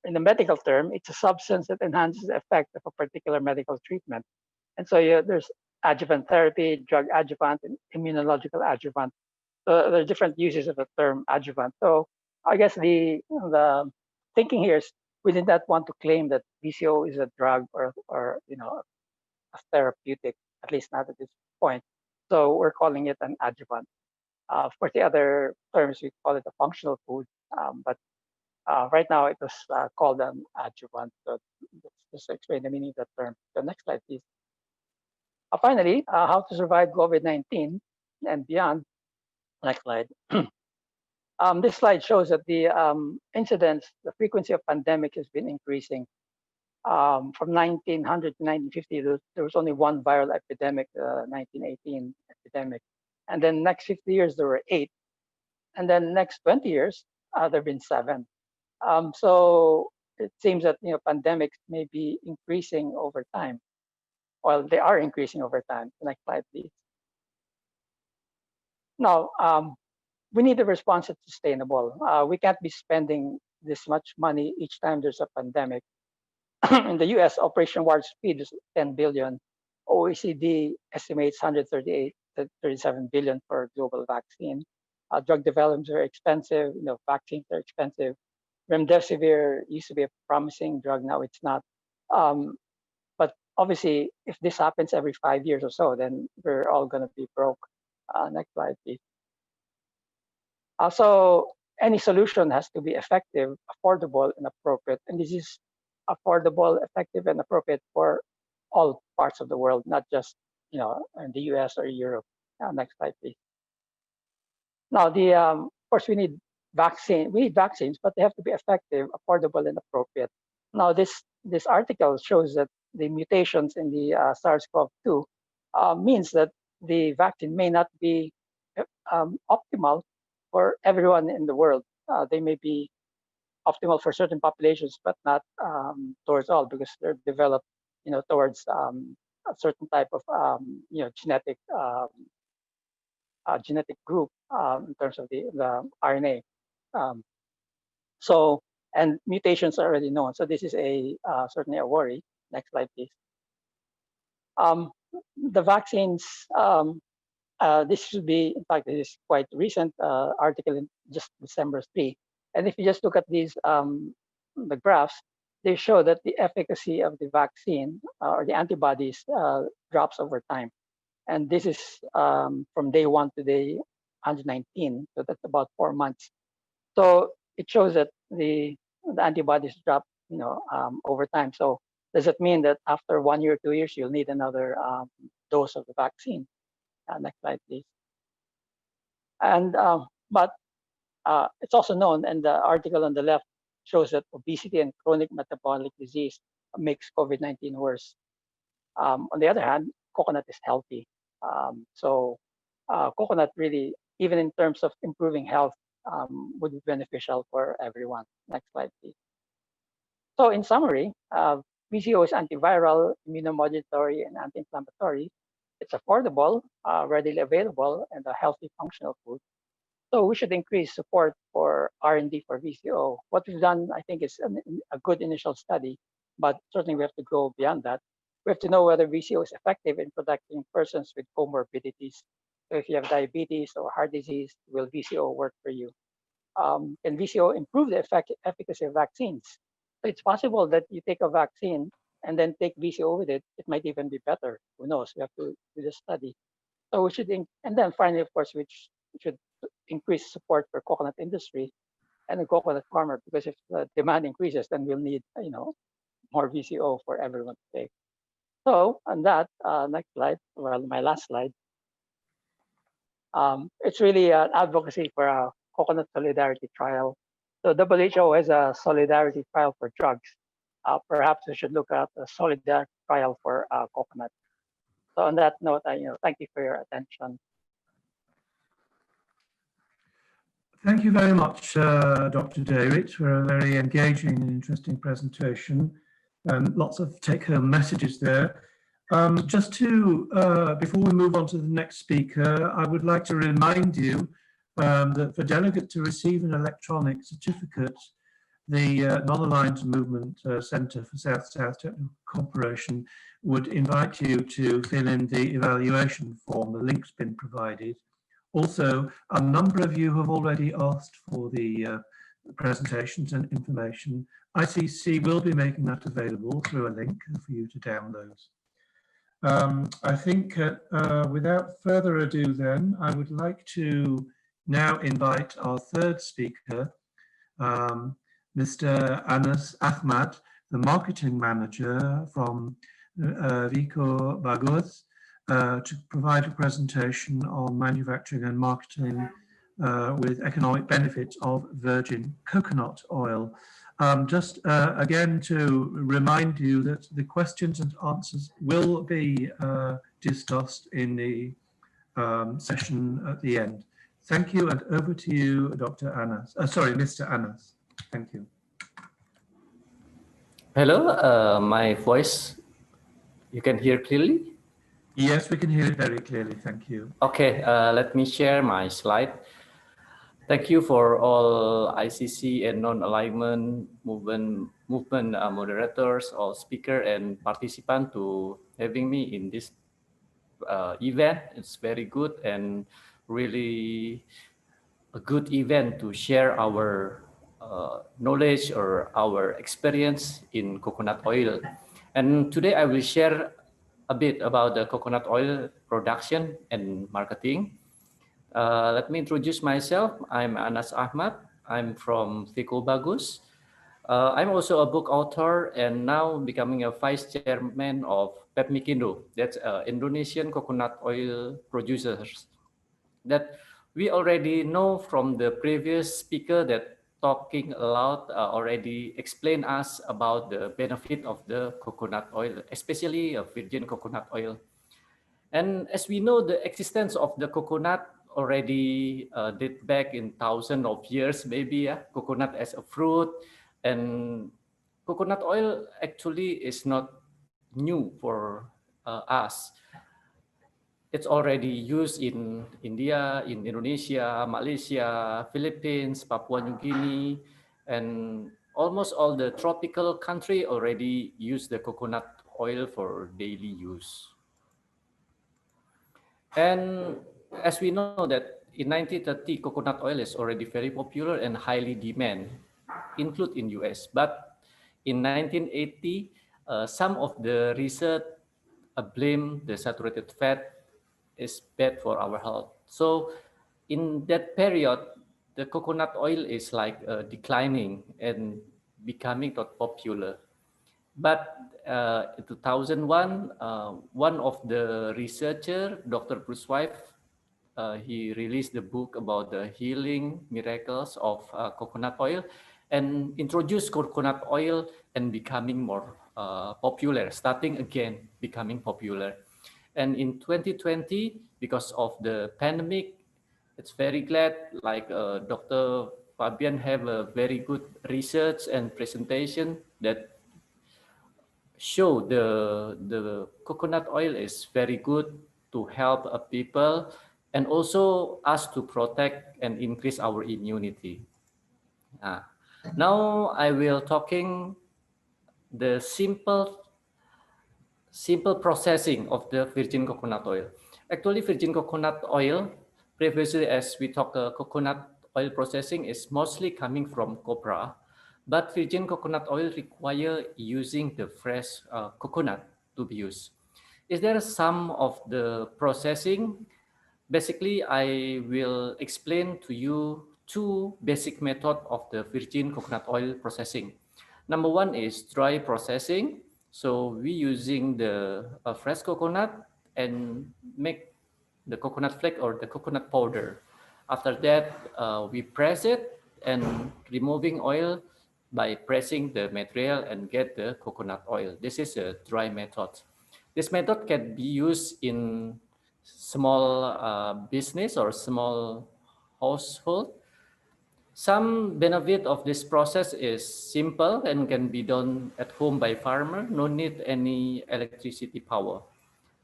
In the medical term, it's a substance that enhances the effect of a particular medical treatment. And so there's adjuvant therapy, drug adjuvant, and immunological adjuvant. So there are different uses of the term adjuvant. So I guess the thinking here is we did not want to claim that VCO is a drug or a therapeutic, at least not at this point. So we're calling it an adjuvant. Of course, the other terms we call it a functional food, but right now it was called an adjuvant. So just to explain the meaning of that term. The next slide, please. Finally, how to survive COVID-19 and beyond. Next slide. This slide shows that the incidence, the frequency of pandemic has been increasing. From 1900 to 1950, there was only one viral epidemic, 1918 epidemic. And then next 50 years, there were 8. And then next 20 years, there have been 7. So it seems that pandemics may be increasing over time. Well, they are increasing over time. The next slide, please. Now, we need a response that's sustainable. We can't be spending this much money each time there's a pandemic. In the US, Operation Warp Speed is 10 billion. OECD estimates 137 billion for global vaccine. Drug developments are expensive. Vaccines are expensive. Remdesivir used to be a promising drug. Now it's not. But obviously, if this happens every 5 years or so, then we're all going to be broke. Next slide, please. So any solution has to be effective, affordable, and appropriate. And this is affordable, effective, and appropriate for all parts of the world, not just in the US or Europe. Next slide, please. Now, of course, we need vaccines, but they have to be effective, affordable, and appropriate. Now, this article shows that the mutations in the SARS-CoV-2 means that the vaccine may not be optimal for everyone in the world. They may be optimal for certain populations, but not towards all, because they're developed, towards a certain type of, genetic group in terms of the RNA. And mutations are already known. So this is certainly a worry. Next slide, please. The vaccines, this should be, in fact, this is quite recent article in just December 3. And if you just look at these, the graphs, they show that the efficacy of the vaccine or the antibodies drops over time. And this is from day 1 to day 119. So that's about 4 months. So it shows that the antibodies drop, over time. So does it mean that after 1 year, 2 years, you'll need another dose of the vaccine? Next slide, please. And but it's also known, and the article on the left shows that obesity and chronic metabolic disease makes COVID-19 worse. On the other hand, coconut is healthy. So coconut really, even in terms of improving health, would be beneficial for everyone. Next slide, please. So in summary, VCO is antiviral, immunomodulatory, and anti-inflammatory. It's affordable, readily available, and a healthy functional food. So we should increase support for R&D for VCO. What we've done, I think, is a good initial study, but certainly we have to go beyond that. We have to know whether VCO is effective in protecting persons with comorbidities. So if you have diabetes or heart disease, will VCO work for you? Can VCO improve the efficacy of vaccines? So it's possible that you take a vaccine and then take VCO with it. It might even be better. Who knows? We have to do the study. So we should, and then finally, of course, we should increase support for coconut industry and the coconut farmer, because if the demand increases, then we'll need, more VCO for everyone to take. So on that, next slide, well, my last slide. It's really an advocacy for a coconut solidarity trial. So WHO has a solidarity trial for drugs. Perhaps we should look at a solidarity trial for coconut. So on that note, thank you for your attention. Thank you very much, Dr. David, for a very engaging and interesting presentation. Lots of take-home messages there. Just to, before we move on to the next speaker, I would like to remind you that for delegates to receive an electronic certificate, the Non-Aligned Movement Center for South-South Technical Cooperation would invite you to fill in the evaluation form. The link's been provided. Also, a number of you have already asked for the presentations and information. ICC will be making that available through a link for you to download. I think without further ado then, I would like to now invite our third speaker, Mr. Anas Ahmad, the marketing manager from Vco Bagus, to provide a presentation on manufacturing and marketing with economic benefits of virgin coconut oil. Just again to remind you that the questions and answers will be discussed in the session at the end. Thank you, and over to you, Dr. Anas. Sorry, Mr. Anas. Thank you. Hello, my voice, you can hear clearly? Yes, we can hear it very clearly. Thank you. Okay, let me share my slide. Thank you for all ICC and non-alignment movement moderators, all speaker and participant to having me in this event. It's very good and really a good event to share our knowledge or our experience in coconut oil. And today I will share a bit about the coconut oil production and marketing. Let me introduce myself. I'm Anas Ahmad. I'm from Vco Bagus. I'm also a book author and now becoming a vice chairman of PEPMIKINDO, that's Indonesian coconut oil producers. That we already know from the previous speaker that talking a lot already explained us about the benefit of the coconut oil, especially virgin coconut oil. And as we know, the existence of the coconut already date back in thousands of years, maybe, coconut as a fruit. And coconut oil actually is not new for us. It's already used in India, in Indonesia, Malaysia, Philippines, Papua New Guinea, and almost all the tropical country already use the coconut oil for daily use. And as we know that in 1930, coconut oil is already very popular and highly demand, include in US. But in 1980, some of the research blame the saturated fat is bad for our health. So in that period, the coconut oil is like declining and becoming not popular. But in 2001, one of the researcher, Dr. Bruce Wife, he released the book about the healing miracles of coconut oil and introduced coconut oil and becoming more popular, starting again becoming popular. And in 2020, because of the pandemic, it's very glad like Dr. Fabian have a very good research and presentation that show the coconut oil is very good to help people and also us to protect and increase our immunity. Now I will talking the simple processing of the virgin coconut oil. Actually, virgin coconut oil, previously as we talk, coconut oil processing is mostly coming from copra, but virgin coconut oil require using the fresh coconut to be used. Is there some of the processing? Basically, I will explain to you two basic methods of the virgin coconut oil processing. Number one is dry processing. So we using the fresh coconut and make the coconut flake or the coconut powder. After that, we press it and removing oil by pressing the material and get the coconut oil. This is a dry method. This method can be used in small business or small household. Some benefit of this process is simple and can be done at home by farmer, no need any electricity power.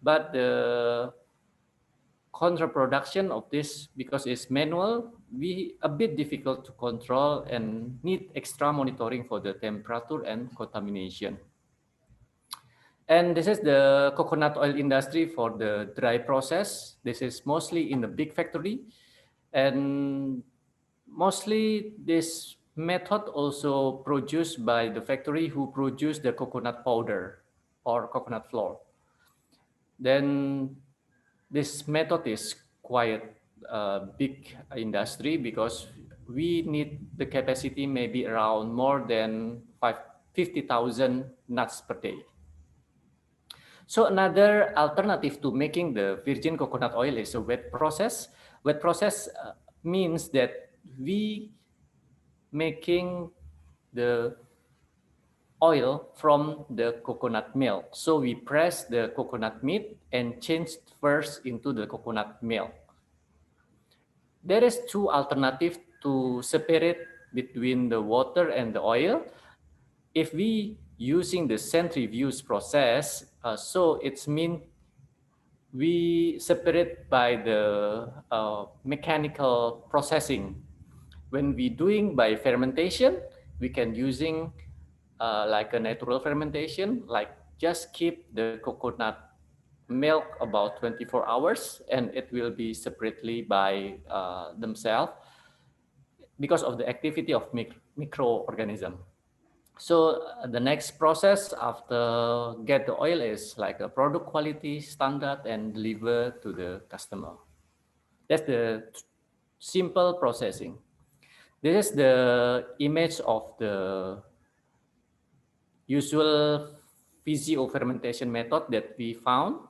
But the counterproduction of this, because it's manual, be a bit difficult to control and need extra monitoring for the temperature and contamination. And this is the coconut oil industry for the dry process. This is mostly in the big factory. And mostly this method also produced by the factory who produce the coconut powder or coconut flour. Then this method is quite a big industry because we need the capacity maybe around more than 50,000 nuts per day. So another alternative to making the virgin coconut oil is a wet process. Wet process means that we making the oil from the coconut milk. So we press the coconut meat and change first into the coconut milk. There is two alternatives to separate between the water and the oil. If we using the centrifuge process, so it's mean we separate by the mechanical processing. When we doing by fermentation, we can using like a natural fermentation, like just keep the coconut milk about 24 hours and it will be separately by themselves because of the activity of microorganism. So the next process after get the oil is like a product quality standard and deliver to the customer. That's the simple processing. This is the image of the usual Vco fermentation method that we found.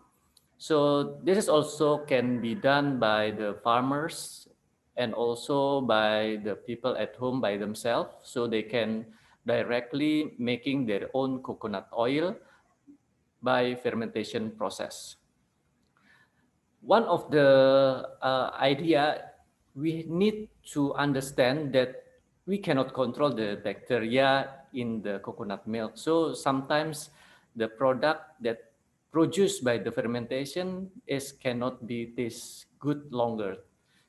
So this is also can be done by the farmers and also by the people at home by themselves. So they can directly making their own coconut oil by fermentation process. One of the idea, we need to understand that we cannot control the bacteria in the coconut milk. So sometimes the product that produced by the fermentation cannot be taste good longer.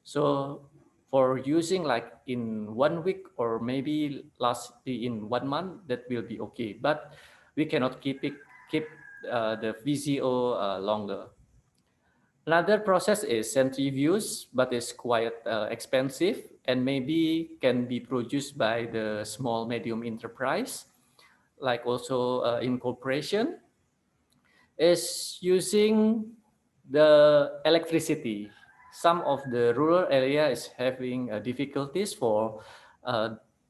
So for using like in 1 week or maybe last in 1 month, that will be okay. But we cannot keep the VCO longer. Another process is centrifuge, but it's quite expensive and maybe can be produced by the small medium enterprise, like also in corporation, is using the electricity. Some of the rural area is having difficulties for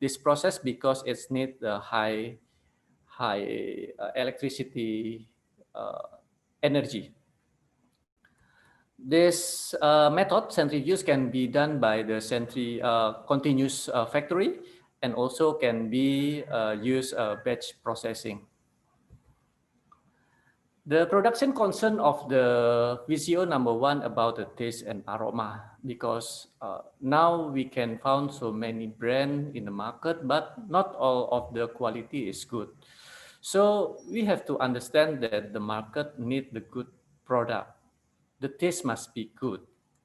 this process because it's need high electricity energy. This method, centrifuge, can be done by the continuous factory and also can be used batch processing. The production concern of the VCO number 1 about the taste and aroma, because now we can find so many brands in the market, but not all of the quality is good. So we have to understand that the market need the good product. The taste must be good.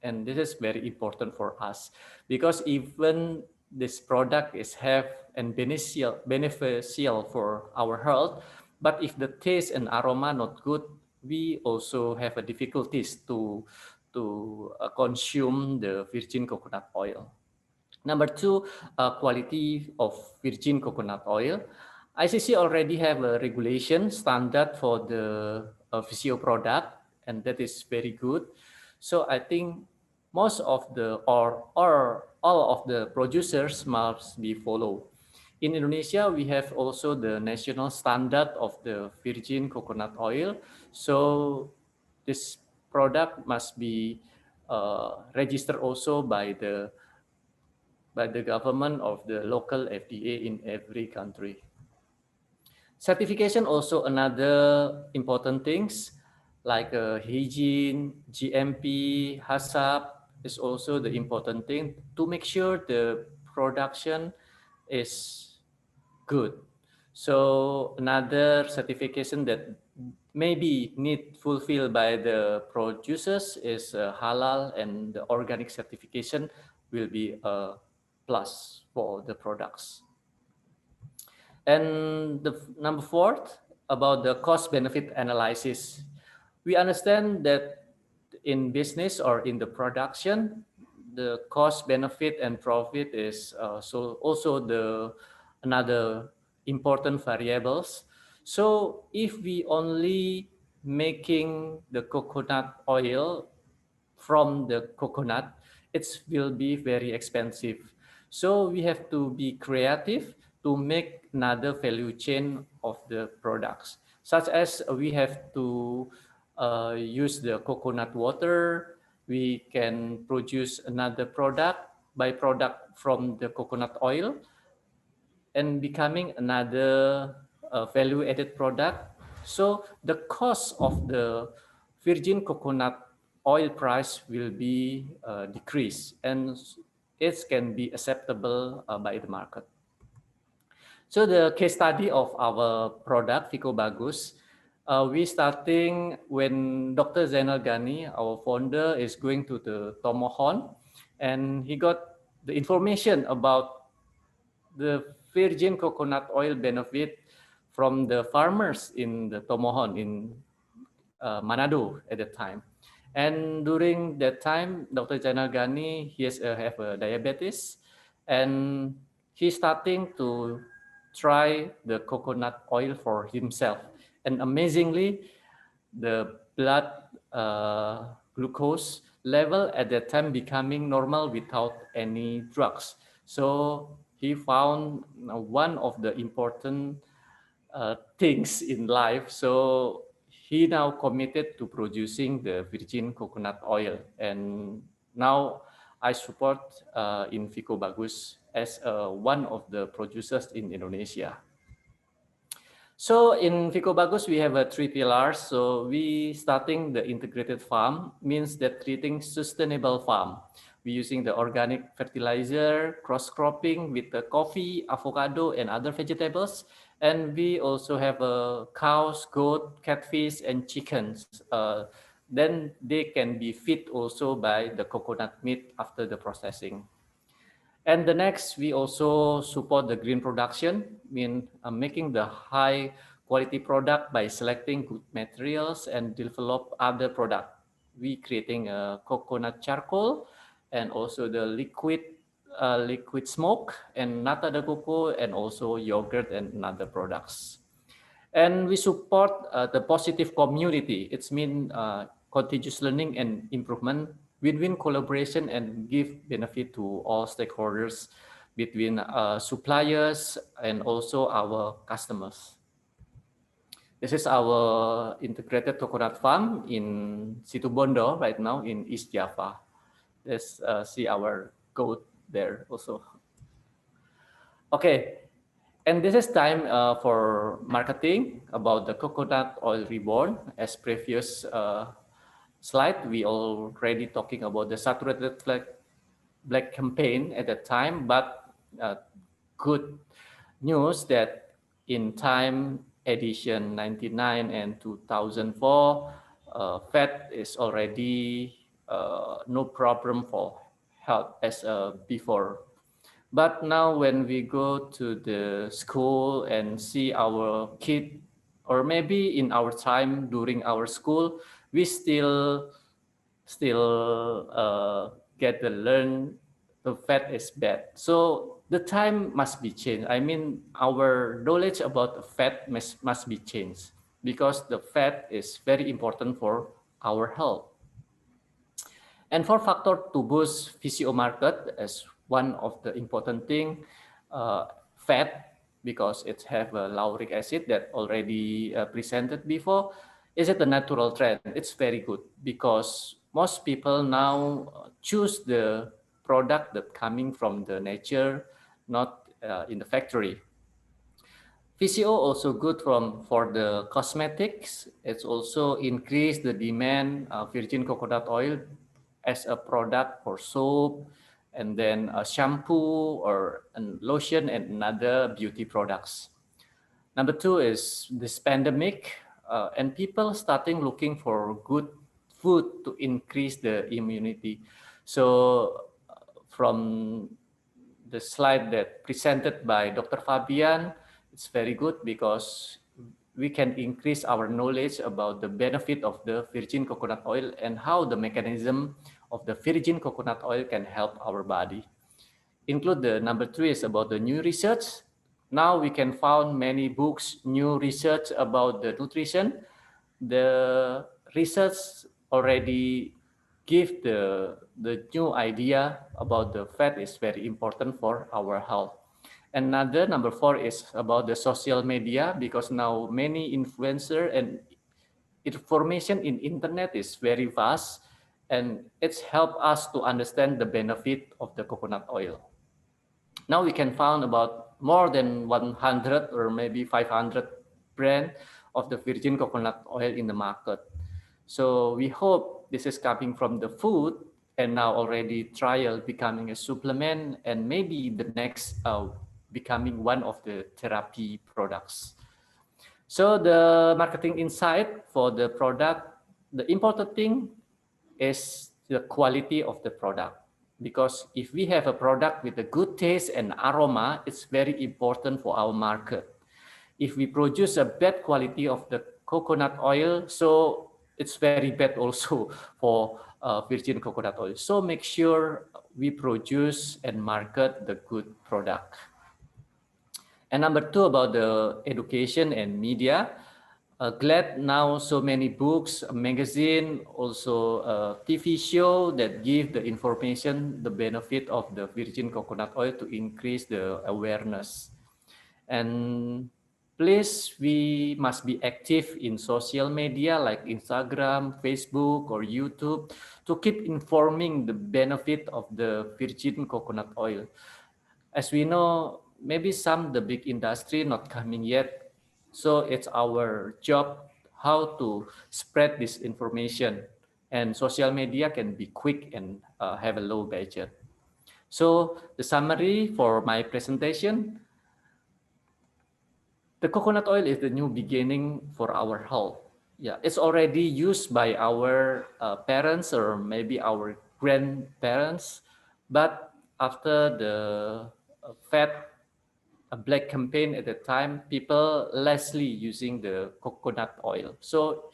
And this is very important for us because even this product is have and beneficial for our health, but if the taste and aroma not good, we also have a difficulties to consume the virgin coconut oil. Number 2, quality of virgin coconut oil. ICC already have a regulation standard for the VCO product, and that is very good. So I think most of the or all of the producers must be followed. In Indonesia, we have also the national standard of the virgin coconut oil. So this product must be registered also by the government of the local FDA in every country. Certification also another important things like hygiene, GMP, HACCP is also the important thing to make sure the production is good. So another certification that maybe need fulfilled by the producers is halal, and the organic certification will be a plus for the products. And the number 4 about the cost benefit analysis. We understand that in business or in the production, the cost benefit and profit is also the another important variables. So if we only making the coconut oil from the coconut, it will be very expensive. So we have to be creative to make another value chain of the products, such as we have to use the coconut water. We can produce another byproduct from the coconut oil and becoming another value added product. So the cost of the virgin coconut oil price will be decreased, and it can be acceptable by the market. So the case study of our product, Vco Bagus, we starting when Dr. Zainal Ghani, our founder, is going to the Tomohon, and he got the information about the virgin coconut oil benefit from the farmers in the Tomohon in Manado at the time. And during that time, Dr. Zainal Ghani, he have a diabetes, and he's starting to try the coconut oil for himself. And amazingly, the blood glucose level at that time becoming normal without any drugs. So he found one of the important things in life. So he now committed to producing the virgin coconut oil. And now I support In Vco Bagus as one of the producers in Indonesia. So in Vco Bagus, we have 3 pillars. So we starting the integrated farm means that creating sustainable farm. We using the organic fertilizer, cross-cropping with the coffee, avocado, and other vegetables. And we also have cows, goat, catfish, and chickens. Then they can be fed also by the coconut meat after the processing. And the next, we also support the green production, making the high quality product by selecting good materials and develop other product. We creating a coconut charcoal and also the liquid smoke and nata de coco and also yogurt and other products. And we support the positive community. It's mean continuous learning and improvement, win-win collaboration, and give benefit to all stakeholders between suppliers and also our customers. This is our integrated coconut farm in Situbondo right now in East Java. Let's see our goat there also. Okay, and this is time for marketing about the coconut oil reborn. As previous slide, we already talking about the saturated black campaign at that time, but good news that in time edition 99 and 2004, fat is already no problem for health as before. But now when we go to the school and see our kid, or maybe in our time during our school, we still get to learn the fat is bad. So the time must be changed. I mean, our knowledge about the fat must be changed because the fat is very important for our health. And for factor to boost VCO market as one of the important thing, fat, because it have a lauric acid that already presented before, is it a natural trend? It's very good because most people now choose the product that coming from the nature, not in the factory. VCO also good for the cosmetics. It's also increased the demand of virgin coconut oil as a product for soap, and then a shampoo or a lotion and other beauty products. Number 2 is this pandemic, and people starting looking for good food to increase the immunity. So from the slide that presented by Dr. Fabian, it's very good because we can increase our knowledge about the benefit of the virgin coconut oil and how the mechanism of the virgin coconut oil can help our body. Include the number 3 is about the new research. Now we can find many books, new research about the nutrition. The research already give the new idea about the fat is very important for our health. Another number 4 is about the social media, because now many influencer and information in internet is very vast, and it's helped us to understand the benefit of the coconut oil. Now we can find about more than 100 or maybe 500 brand of the virgin coconut oil in the market. So we hope this is coming from the food and now already trial becoming a supplement, and maybe the next becoming one of the therapy products. So the marketing insight for the product, the important thing is the quality of the product. Because if we have a product with a good taste and aroma, it's very important for our market. If we produce a bad quality of the coconut oil, so it's very bad also for virgin coconut oil. So make sure we produce and market the good product. And number 2 about the education and media. Glad now so many books, a magazine, also a TV show that give the information, the benefit of the virgin coconut oil to increase the awareness. And please, we must be active in social media like Instagram, Facebook, or YouTube to keep informing the benefit of the virgin coconut oil. As we know, maybe some the big industry not coming yet, so it's our job how to spread this information, and social media can be quick and have a low budget. So the summary for my presentation, the coconut oil is the new beginning for our health. Yeah, it's already used by our parents or maybe our grandparents, but after the fat a black campaign at the time, people lessly using the coconut oil. So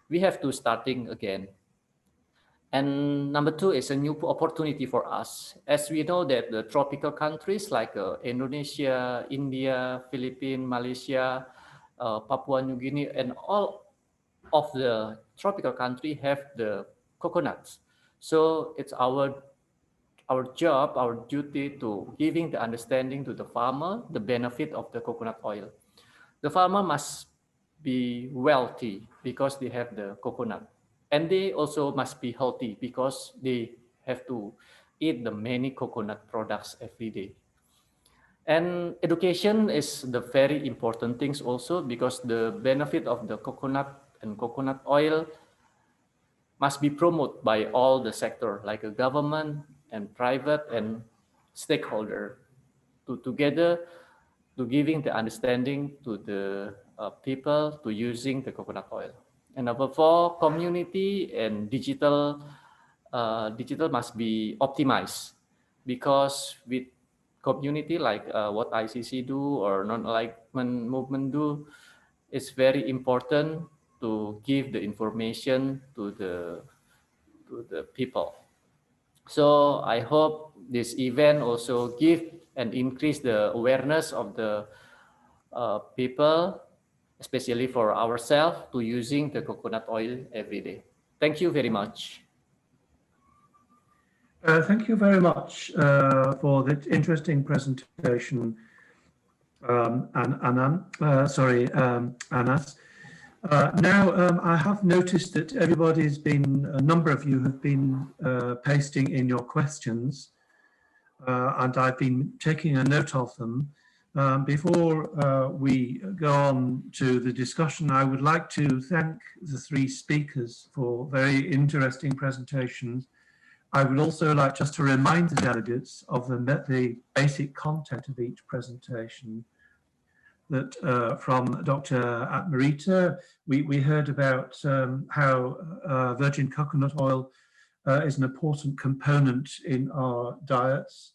we have to starting again. And number two is a new opportunity for us. As we know that the tropical countries like Indonesia, India, Philippines, Malaysia, Papua New Guinea, and all of the tropical country have the coconuts. So it's our job, our duty to giving the understanding to the farmer, the benefit of the coconut oil. The farmer must be wealthy because they have the coconut. And they also must be healthy because they have to eat the many coconut products every day. And education is the very important things also because the benefit of the coconut and coconut oil must be promoted by all the sector like a government and private and stakeholder to together to giving the understanding to the people to using the coconut oil. And number four, community and digital must be optimized because with community like what ICC do or non-alignment movement do, it's very important to give the information to the people. So I hope this event also give and increase the awareness of the people, especially for ourselves, to using the coconut oil every day. Thank you very much. Thank you very much for the interesting presentation, Anas. Now, I have noticed that a number of you have been pasting in your questions, and I've been taking a note of them. Before we go on to the discussion, I would like to thank the three speakers for very interesting presentations. I would also like just to remind the delegates of the basic content of each presentation. That from Dr. Atmarita, we heard about how virgin coconut oil is an important component in our diets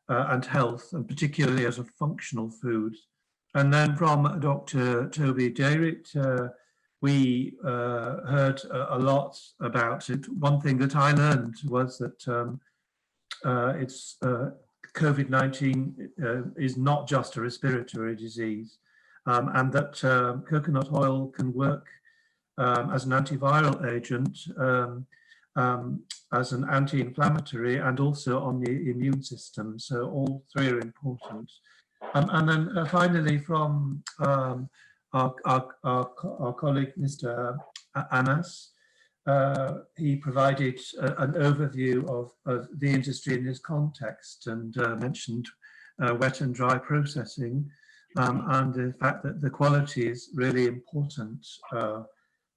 and health, and particularly as a functional food. And then from Dr. Toby Dayrit, we heard a lot about it. One thing that I learned was that COVID-19 is not just a respiratory disease, and that coconut oil can work as an antiviral agent, as an anti-inflammatory, and also on the immune system. So all three are important. And then finally, from our colleague, Mr. Anas, he provided an overview of the industry in this context and mentioned wet and dry processing and the fact that the quality is really important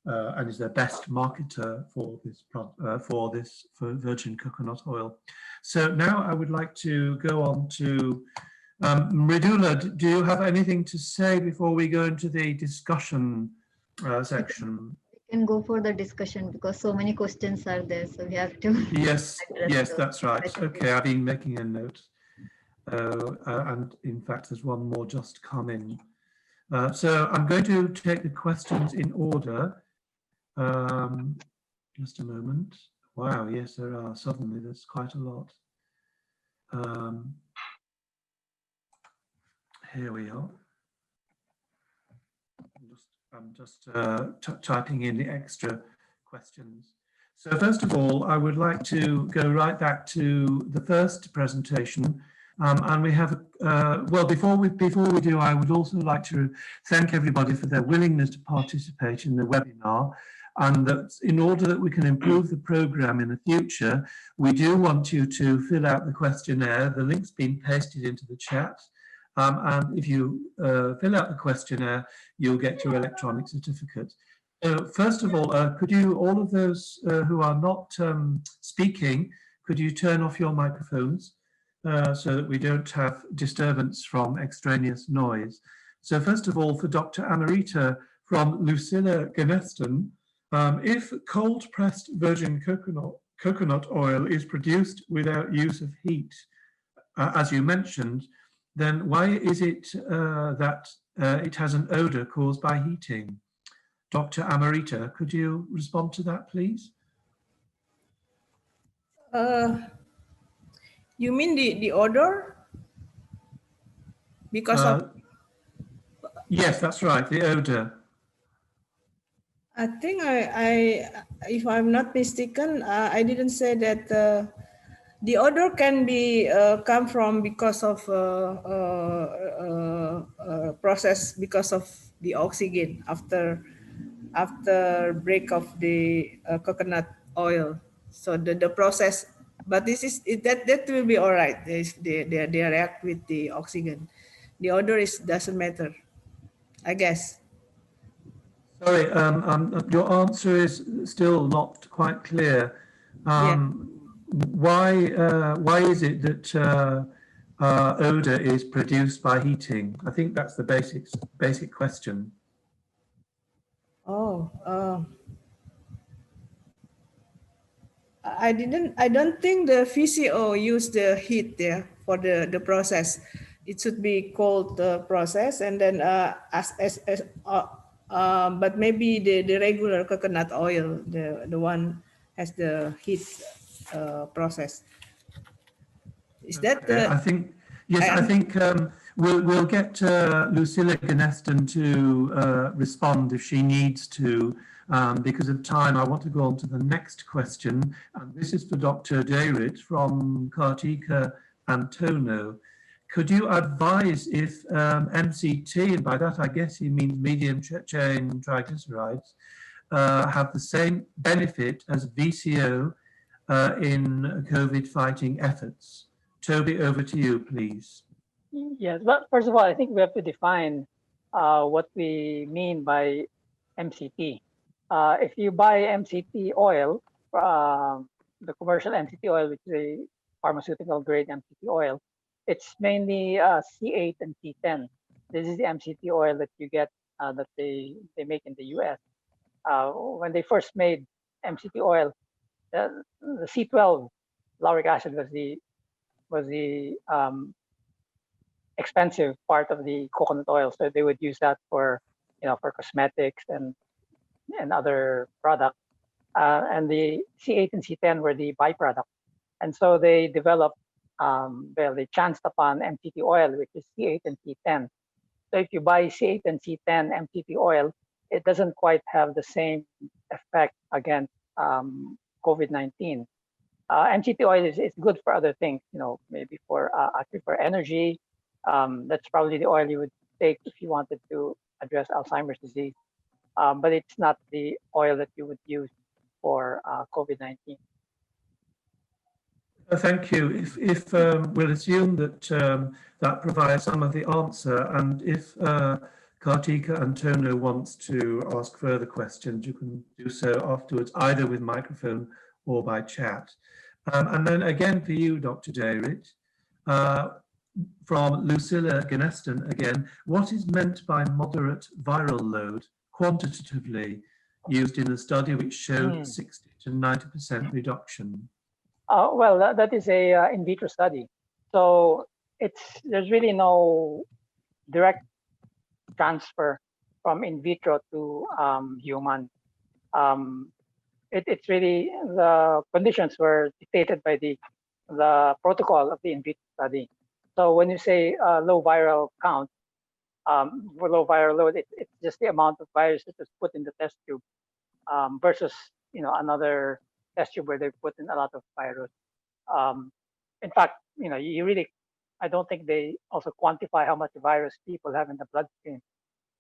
and is the best marketer for virgin coconut oil. So now I would like to go on to Mridula. Do you have anything to say before we go into the discussion section? Can go for the discussion because so many questions are there, so we have to yes that's right. Okay, I've been making a note and in fact there's one more just come in, so I'm going to take the questions in order. Just a moment. Wow, yes, there are. Suddenly there's quite a lot. Here we are. Just I'm just typing in the extra questions. So first of all, I would like to go right back to the first presentation. And we have, well, before we do, I would also like to thank everybody for their willingness to participate in the webinar. And that in order that we can improve the program in the future, we do want you to fill out the questionnaire. The link's been pasted into the chat. And if you fill out the questionnaire, you'll get your electronic certificate. First of all, could you, all of those who are not speaking, could you turn off your microphones so that we don't have disturbance from extraneous noise? So first of all, for Dr. Amarita from Lucilla Ganeston, if cold-pressed virgin coconut oil is produced without use of heat, as you mentioned, then why is it that it has an odor caused by heating? Dr. Amarita, could you respond to that, please? You mean the odor? Because of... Yes, that's right, the odor. I think if I'm not mistaken, I didn't say that the odor can be come from because of process because of the oxygen after break of the coconut oil. So the process, but this is that will be all right. They react with the oxygen. The odor doesn't matter, I guess. Sorry, your answer is still not quite clear. Why is it that odor is produced by heating? I think that's the basic question. Oh, I don't think the Vco used the heat there for the process. It should be cold process, and then but maybe the regular coconut oil, the one has the heat process. Is that the? I think yes. I think we'll get Lucilla Ganeston to respond if she needs to. Because of time, I want to go on to the next question. And this is for Dr. Dayrit from Kartika Antono. Could you advise if MCT, and by that I guess he means medium chain triglycerides, have the same benefit as VCO in COVID fighting efforts? Toby, over to you, please. Yes, but first of all, I think we have to define what we mean by MCT. If you buy MCT oil, the commercial MCT oil, which is a pharmaceutical grade MCT oil, it's mainly C8 and C10. This is the MCT oil that you get that they make in the US. When they first made MCT oil, the C12 lauric acid was the expensive part of the coconut oil, so they would use that for for cosmetics and other products. And the C8 and C10 were the byproduct, and so they developed. Well, they chanced upon MCT oil, which is C8 and C10. So if you buy C8 and C10 MCT oil, it doesn't quite have the same effect against COVID-19. MCT oil is good for other things, maybe for actually for energy. That's probably the oil you would take if you wanted to address Alzheimer's disease. But it's not the oil that you would use for COVID-19. Thank you. If we'll assume that that provides some of the answer, and if Kartika Antono wants to ask further questions, you can do so afterwards, either with microphone or by chat. And then again for you, Dr. Dayrit, from Lucilla Ganeston again, what is meant by moderate viral load quantitatively used in a study which showed 60 to 90% reduction? Well, that is a in vitro study. So there's really no direct transfer from in vitro to human. It's really the conditions were dictated by the protocol of the in vitro study. So when you say low viral count, For low viral load, it's just the amount of virus that is put in the test tube versus another test tube where they put in a lot of virus. In fact, you really, I don't think they also quantify how much virus people have in the bloodstream.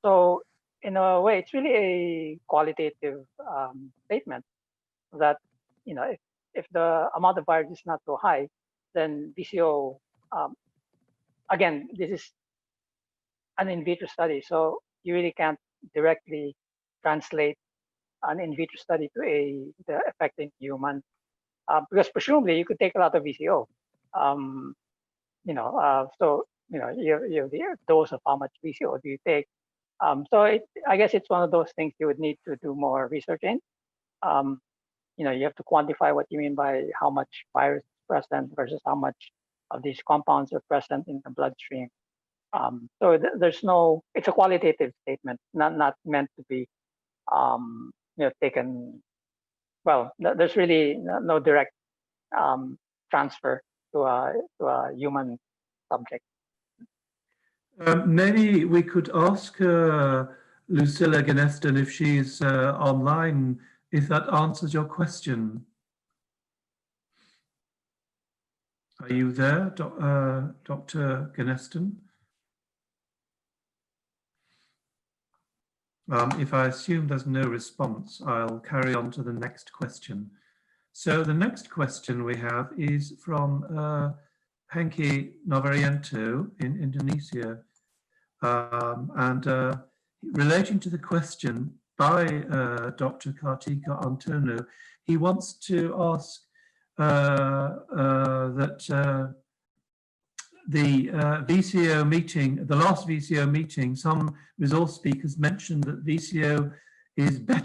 So in a way, it's really a qualitative statement that if the amount of virus is not so high, then VCO. Again, this is an in vitro study, so you really can't directly translate an in vitro study to the effect in human, because presumably you could take a lot of VCO. So you have the dose of how much VCO do you take. So I guess it's one of those things you would need to do more research in. You have to quantify what you mean by how much virus is present versus how much of these compounds are present in the bloodstream. So there's no, it's a qualitative statement, not meant to be, taken. Well, there's really no direct transfer to a human subject. Maybe we could ask Lucilla Ganeston if she's online, if that answers your question. Are you there, Dr. Ganeston? If I assume there's no response, I'll carry on to the next question. So the next question we have is from Hengki Novarianto in Indonesia. And relating to the question by Dr. Kartika Antono, he wants to ask that the VCO meeting, the last VCO meeting, some resource speakers mentioned that VCO is that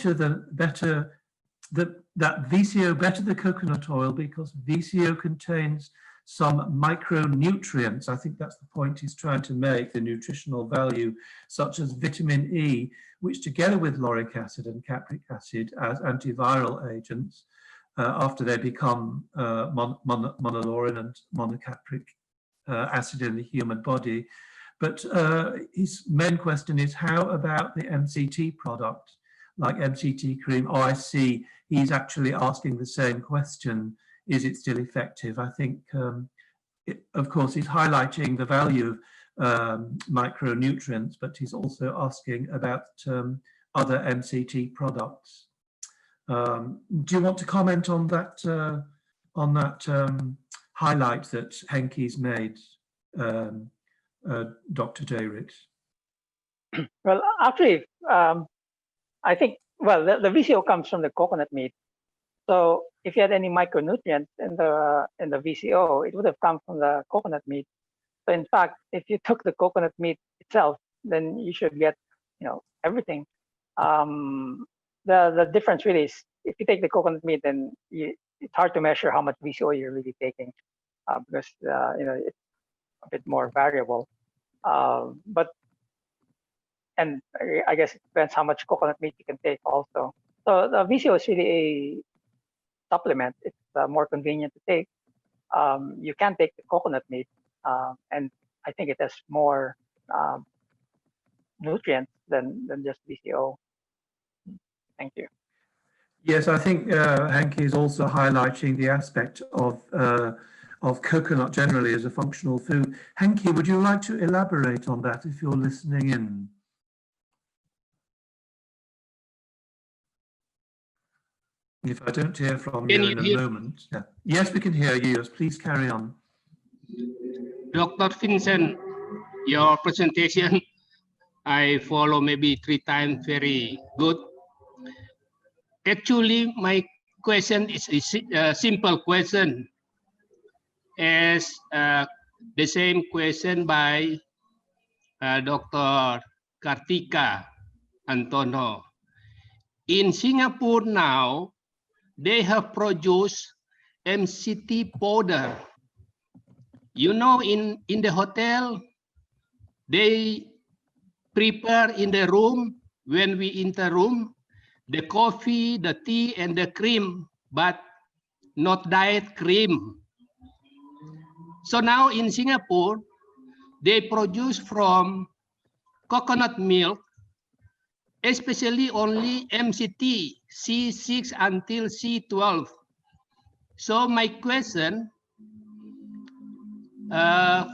VCO better the coconut oil because VCO contains some micronutrients. I think that's the point he's trying to make, the nutritional value, such as vitamin E, which together with lauric acid and capric acid as antiviral agents, after they become monolaurin and monocapric acid in the human body. But his main question is, how about the MCT product, like MCT cream? Oh, I see, he's actually asking the same question. Is it still effective? I think, of course, he's highlighting the value of micronutrients, but he's also asking about other MCT products. Do you want to comment on that highlight that Henki's made, Dr. Dayrit? Well, actually, I think, well, the VCO comes from the coconut meat. So if you had any micronutrients in the VCO, it would have come from the coconut meat. So in fact, if you took the coconut meat itself, then you should get, everything. The difference really is, if you take the coconut meat, then it's hard to measure how much VCO you're really taking, because it's a bit more variable. And I guess it depends how much coconut meat you can take also. So the VCO is really a supplement. It's more convenient to take. You can take the coconut meat, and I think it has more nutrients than just VCO. Thank you. Yes, I think Henki is also highlighting the aspect of coconut generally as a functional food. Henki, would you like to elaborate on that if you're listening in? If I don't hear from you in a moment. Yeah. Yes, we can hear you. Yes, please carry on. Dr. Vincent, your presentation, I follow maybe 3 times, very good. Actually, my question is a simple question, as the same question by Dr. Kartika Antono. In Singapore now, they have produced MCT powder. In the hotel, they prepare in the room, when we enter room, the coffee, the tea, and the cream, but not diet cream. So now in Singapore, they produce from coconut milk, especially only MCT C6 until C12. So my question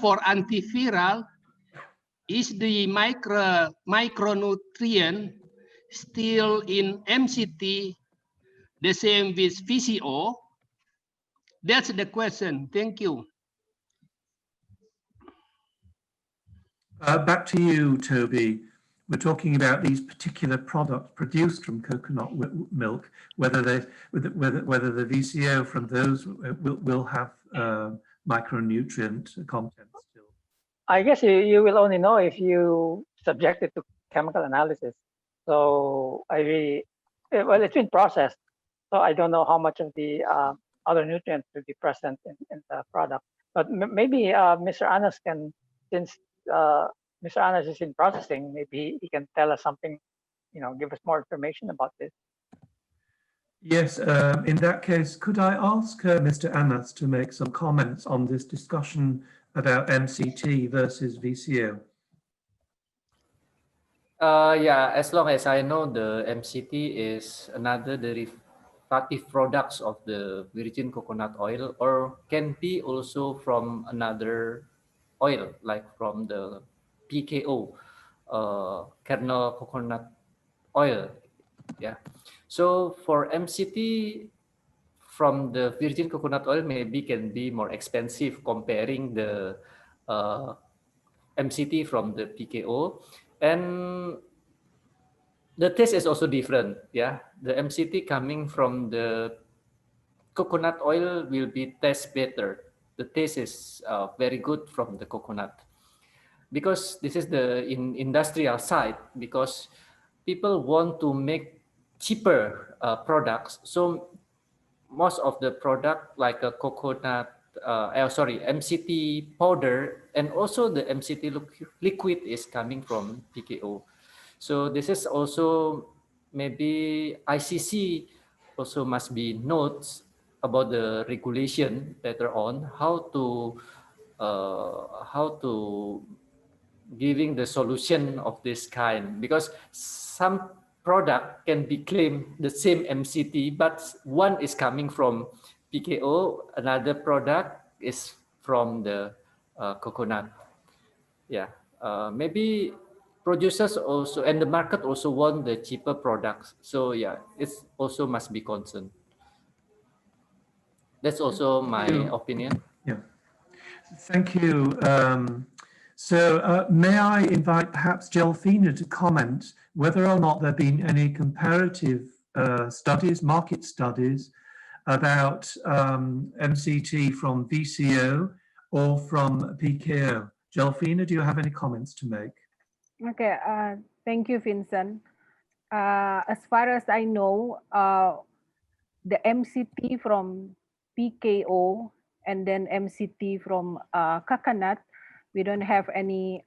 for antiviral, is the micronutrient still in MCT the same with VCO? That's the question. Thank you. Back to you, Toby. We're talking about these particular products produced from coconut milk, whether the VCO from those will have micronutrient content still. I guess you will only know if you subject it to chemical analysis. So well, it's been processed. So I don't know how much of the other nutrients will be present in the product. But maybe Mr. Anas can, since Mr. Anas is in processing, maybe he can tell us something, give us more information about this. Yes, in that case, could I ask Mr. Anas to make some comments on this discussion about MCT versus VCO? Yeah, as long as I know, the MCT is another derivative products of the virgin coconut oil, or can be also from another oil, like from the PKO, kernel coconut oil. Yeah. So for MCT from the virgin coconut oil, maybe can be more expensive comparing the MCT from the PKO, and the taste is also different. Yeah, the MCT coming from the coconut oil will be taste better. The taste is very good from the coconut, because this is the industrial side, because people want to make cheaper products. So most of the product like a coconut, MCT powder, and also the MCT liquid is coming from PKO. So this is also maybe ICC also must be notes about the regulation later on, how to giving the solution of this kind, because some product can be claimed the same MCT, but one is coming from PKO, another product is from the coconut. Yeah, maybe producers also and the market also want the cheaper products. So yeah, it's also must be concerned. That's also my opinion. Yeah, thank you. May I invite perhaps Gelfina to comment whether or not there have been any comparative studies, market studies about MCT from VCO or from PKO. Gelfina, do you have any comments to make? Okay, thank you, Vincent. As far as I know, the MCT from PKO and then MCT from coconut, we don't have any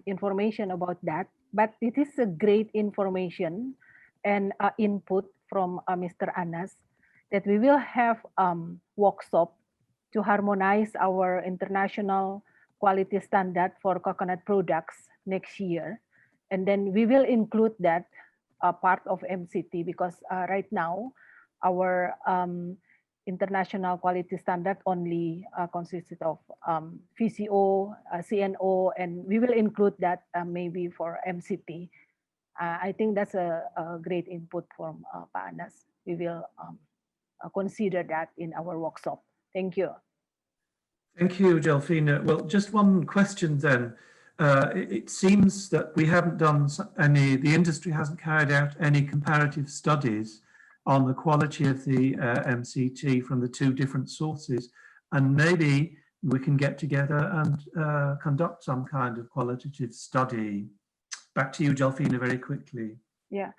information about that, but it is a great information and input from Mr. Anas that we will have workshop to harmonize our international quality standard for coconut products next year. And then we will include that part of MCT, because right now our international quality standard only consisted of VCO, CNO, and we will include that maybe for MCT. I think that's a great input from Pak Anas. We will consider that in our workshop. Thank you. Thank you, Gelfina. Well, just one question then. It seems that we haven't done the industry hasn't carried out any comparative studies on the quality of the MCT from the two different sources. And maybe we can get together and conduct some kind of qualitative study. Back to you, Gelfina, very quickly. Yeah,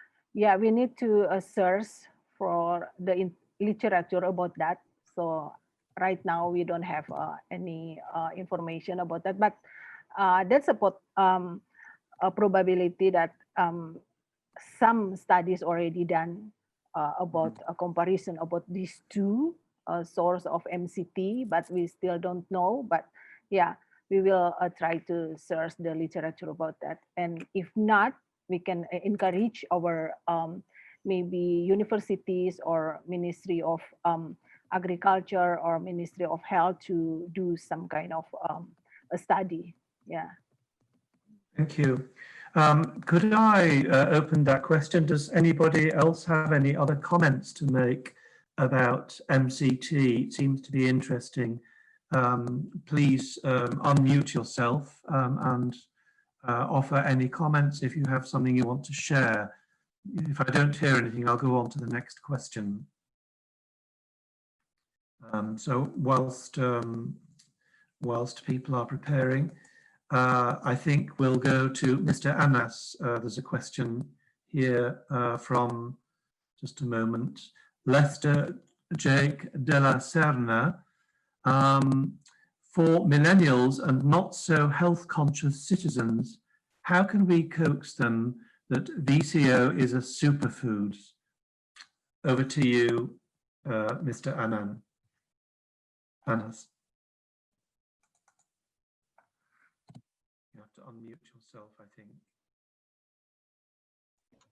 we need to search for the literature about that. So right now we don't have any information about that, but that's a probability that some studies already done about a comparison about these two source of MCT, but we still don't know. But yeah, we will try to search the literature about that. And if not, we can encourage our maybe universities or Ministry of Agriculture or Ministry of Health to do some kind of a study. Yeah. Thank you. Could I open that question? Does anybody else have any other comments to make about MCT? It seems to be interesting. Please unmute yourself and offer any comments if you have something you want to share. If I don't hear anything, I'll go on to the next question. So whilst people are preparing, I think we'll go to Mr. Anas. There's a question here from, just a moment, Lester Jake de la Serna. For millennials and not so health conscious citizens, how can we coax them that VCO is a superfood? Over to you, Mr. Anas. You have to unmute yourself, I think.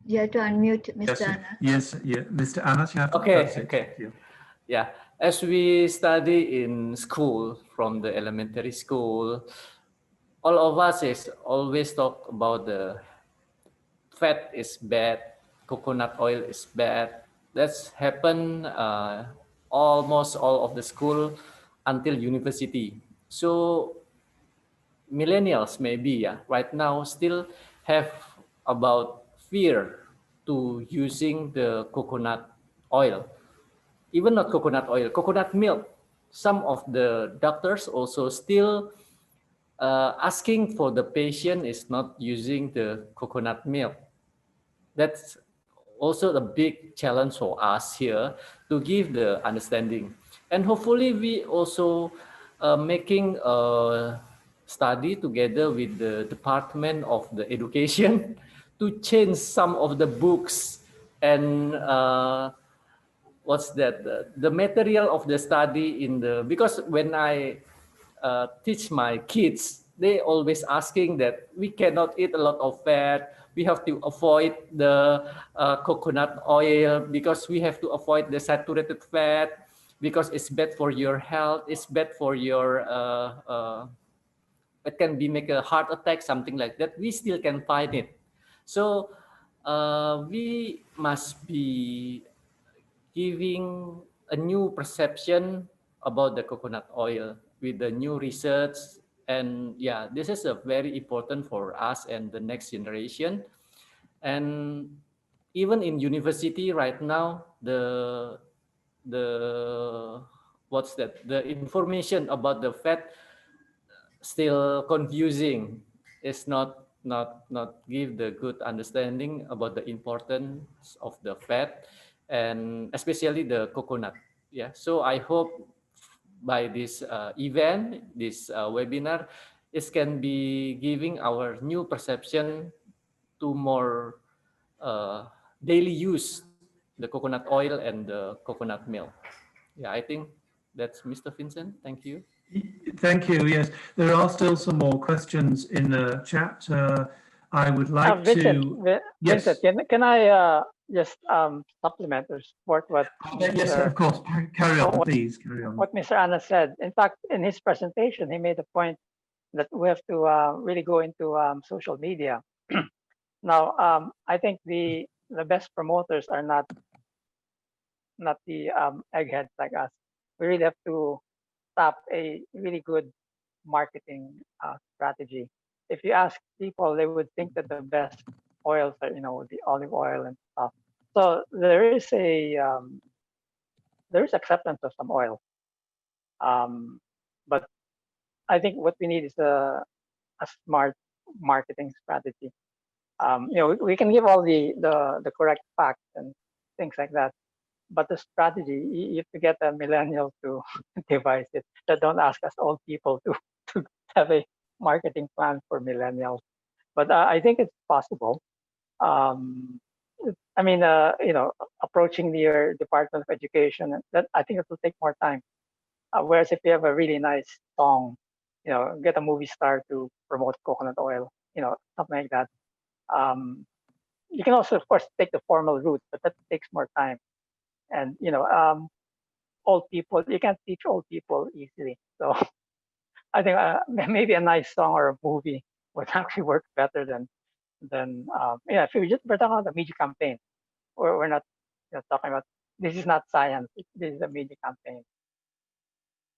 You have to unmute, Mr. Yes, Anas. yes, yeah. Mr. Anas, you have to. Okay. Yeah, as we study in school, from the elementary school, all of us is always talk about the fat is bad, coconut oil is bad. That's happened almost all of the school until university. So millennials maybe right now still have about fear to using the coconut oil. Even not coconut oil, coconut milk. Some of the doctors also still asking for the patient is not using the coconut milk. That's also a big challenge for us here to give the understanding. And hopefully we also making a study together with the Department of the Education to change some of the books and what's that? The material of the study in the, because when I teach my kids, they always asking that we cannot eat a lot of fat. We have to avoid the coconut oil because we have to avoid the saturated fat because it's bad for your health. It's bad for your, it can be make a heart attack, something like that. We still can fight it. So we must be giving a new perception about the coconut oil with the new research. And yeah, this is a very important for us and the next generation. And even in university right now, the what's that? The information about the fat still confusing. It's not give the good understanding about the importance of the fat and especially the coconut. Yeah, so I hope by this event, this webinar, it can be giving our new perception to more daily use the coconut oil and the coconut milk. Yeah, I think that's Mr. Vincent. Thank you. Thank you. Yes, there are still some more questions in the chat. I would like Vincent, to. Yes. Vincent, can I just supplement or support what? Yes, of course. Carry on, please. Carry on. What Mr. Anna said. In fact, in his presentation, he made the point that we have to really go into social media. Now, I think the best promoters are not the eggheads like us. We really have to tap a really good marketing strategy. If you ask people, they would think that the best oils are, the olive oil and stuff. So there is acceptance of some oil, but I think what we need is a smart marketing strategy. We can give all the correct facts and things like that, but the strategy, you have to get a millennial to devise it. So don't ask us old people to have a marketing plan for millennials. But I think it's possible. I mean, approaching your Department of Education, that I think it will take more time. Whereas if you have a really nice song get a movie star to promote coconut oil, something like that. You can also, of course, take the formal route, but that takes more time. And old people, you can't teach old people easily. So I think maybe a nice song or a movie would actually work better than if we're talking about the media campaign. We're not talking about, this is not science. This is a media campaign.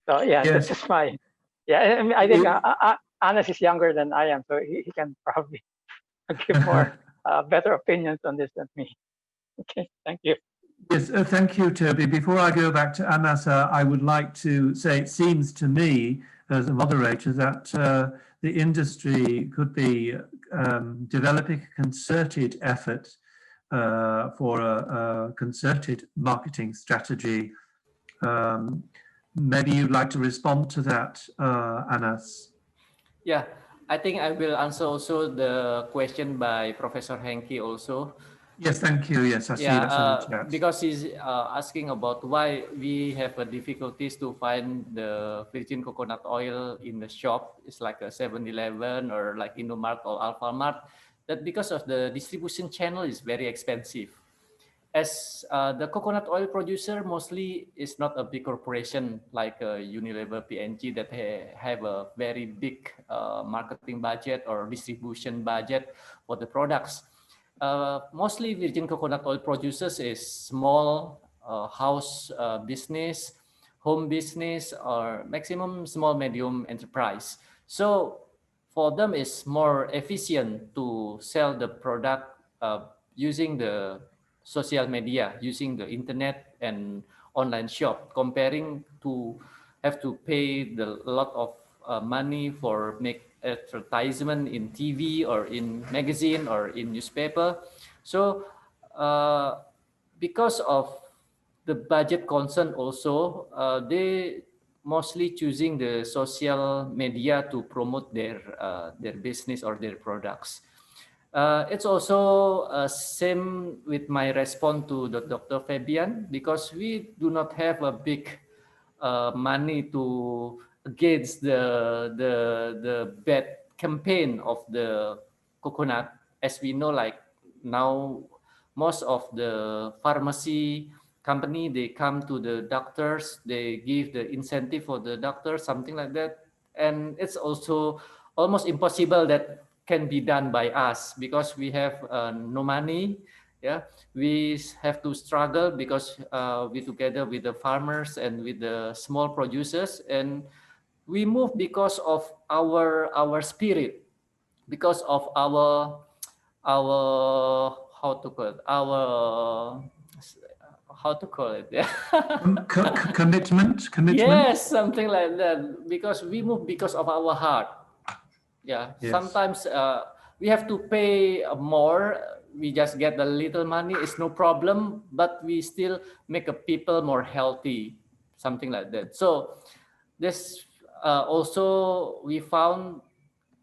So yeah, that's just my I think Anas is younger than I am, so he can probably give more better opinions on this than me. Okay, thank you. Yes, thank you, Toby. Before I go back to Anas, I would like to say it seems to me as a moderator that the industry could be developing a concerted effort for a concerted marketing strategy. Maybe you'd like to respond to that, Anas. Yeah, I think I will answer also the question by Professor Henke also. Yes, thank you. Yes, I see that's on the chat. Because he's asking about why we have difficulties to find the virgin coconut oil in the shop. It's like a 7-Eleven or like Indomart or Alfamart. That because of the distribution channel is very expensive. As the coconut oil producer mostly is not a big corporation like Unilever, P&G that have a very big marketing budget or distribution budget for the products. Mostly virgin coconut oil producers is small house business, home business, or maximum small medium enterprise. So for them it's more efficient to sell the product using the social media, using the internet and online shop, comparing to have to pay a lot of money for make advertisement in TV or in magazine or in newspaper. So because of the budget concern also, they mostly choosing the social media to promote their business or their products. It's also same with my response to the Dr. Fabian, because we do not have a big money to against the bad campaign of the coconut. As we know, like now most of the pharmacy company, they come to the doctors, they give the incentive for the doctors, something like that. And it's also almost impossible that can be done by us because we have no money. Yeah, we have to struggle because we together with the farmers and with the small producers, and we move because of our spirit, because of our how to call it, our how to call it, yeah. Commitment. Yes, something like that, because we move because of our heart. Yeah, yes. Sometimes we have to pay more. We just get a little money, it's no problem, but we still make a people more healthy, something like that. So this also we found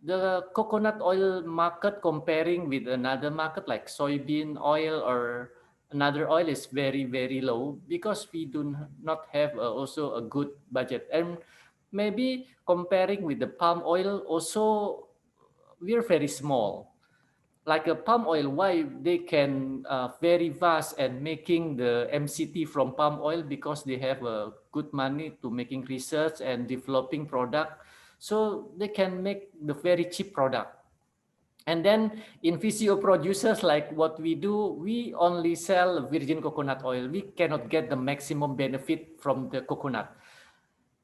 the coconut oil market comparing with another market like soybean oil or another oil is very, very low because we do not have also a good budget. And maybe comparing with the palm oil also, we're very small. Like a palm oil, why they can very vast and making the MCT from palm oil, because they have a good money to making research and developing product. So they can make the very cheap product. And then in Vco producers, like what we do, we only sell virgin coconut oil. We cannot get the maximum benefit from the coconut.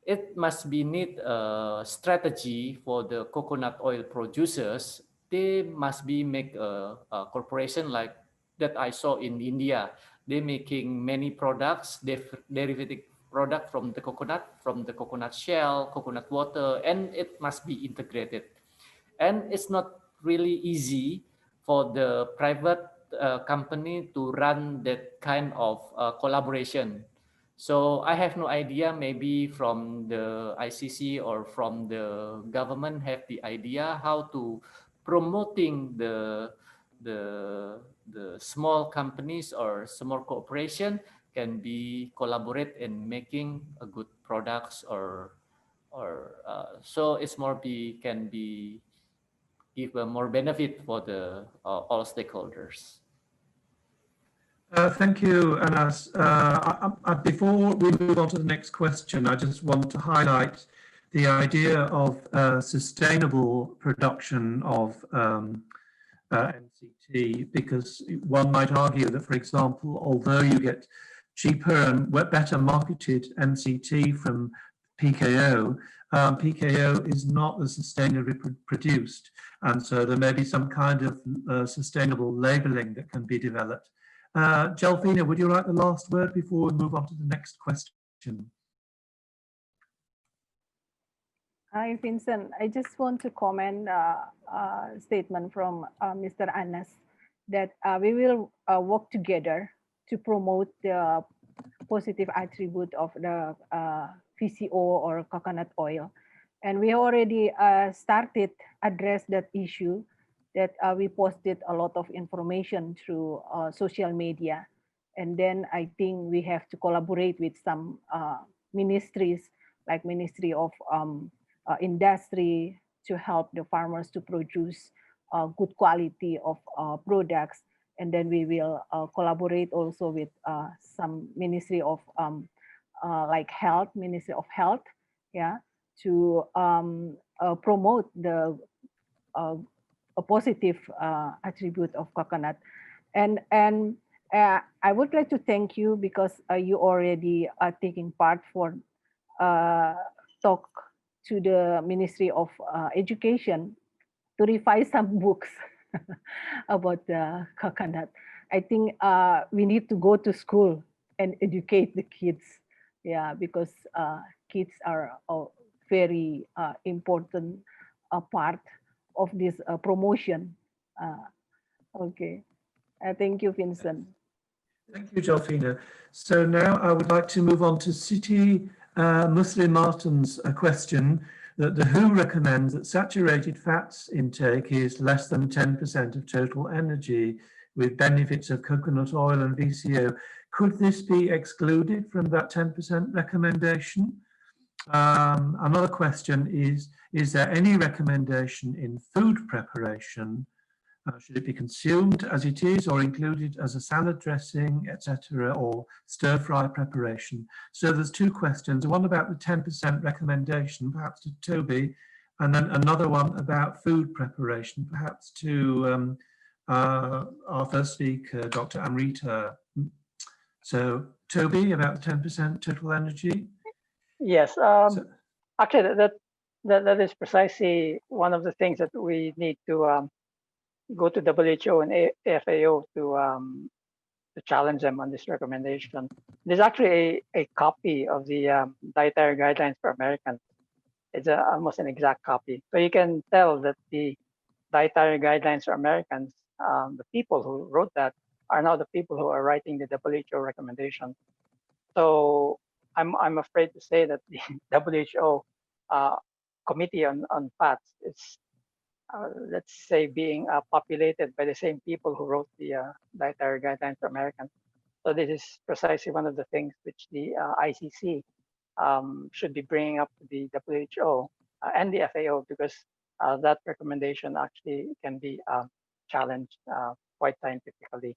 It must be need a strategy for the coconut oil producers. They must be make a corporation like that I saw in India. They're making many products, derivative product from the coconut shell, coconut water, and it must be integrated. And it's not really easy for the private company to run that kind of collaboration. So I have no idea, maybe from the ICC or from the government have the idea how to promoting the small companies or small corporation can be collaborate in making a good products or or so it's more can be give more benefit for the all stakeholders. Thank you, Anas. Before we move on to the next question, I just want to highlight the idea of sustainable production of NCT, because one might argue that, for example, although you get cheaper and better marketed NCT from PKO, PKO is not as sustainably produced. And so there may be some kind of sustainable labeling that can be developed. Jelfina, would you like the last word before we move on to the next question? Hi, Vincent. I just want to comment a statement from Mr. Anas that we will work together to promote the positive attribute of the VCO or coconut oil. And we already started address that issue, that we posted a lot of information through social media. And then I think we have to collaborate with some ministries, like Ministry of Industry, to help the farmers to produce good quality of products. And then we will collaborate also with some Ministry of like Health, Ministry of Health, yeah, to promote the a positive attribute of coconut. And I would like to thank you because you already are taking part for talk to the Ministry of Education to revise some books about the coconut. I think we need to go to school and educate the kids, yeah, because kids are a very important part of this promotion. Okay, thank you, Vincent. Thank you, Jelfina. So now I would like to move on to Siti Muslim Martin's question that the WHO recommends that saturated fats intake is less than 10% of total energy with benefits of coconut oil and VCO. Could this be excluded from that 10% recommendation? Another question is there any recommendation in food preparation? Should it be consumed as it is or included as a salad dressing, etc., or stir-fry preparation? So there's two questions, one about the 10% recommendation, perhaps to Toby, and then another one about food preparation, perhaps to our first speaker, Dr. Amrita. So Toby, about the 10% total energy? Yes, actually that is precisely one of the things that we need to go to WHO and FAO to challenge them on this recommendation. There's actually a copy of the dietary guidelines for Americans. It's almost an exact copy. So you can tell that the dietary guidelines for Americans, the people who wrote that are now the people who are writing the WHO recommendation. So I'm afraid to say that the WHO Committee on Fats is, let's say, being populated by the same people who wrote the dietary guidelines for Americans. So this is precisely one of the things which the ICC should be bringing up to the WHO and the FAO, because that recommendation actually can be challenged quite scientifically.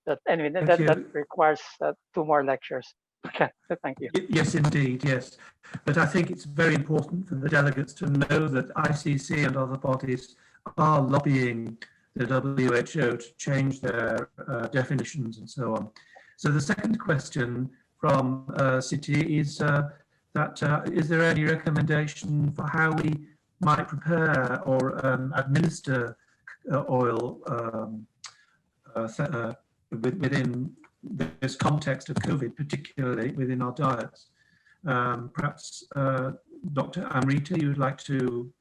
But anyway, that requires 2 more lectures. Okay, so thank you. Yes, indeed, yes. But I think it's very important for the delegates to know that ICC and other bodies are lobbying the WHO to change their definitions and so on. So the second question from Siti is that is there any recommendation for how we might prepare or administer oil within this context of COVID, particularly within our diets? Perhaps Dr. Amrita, you would like to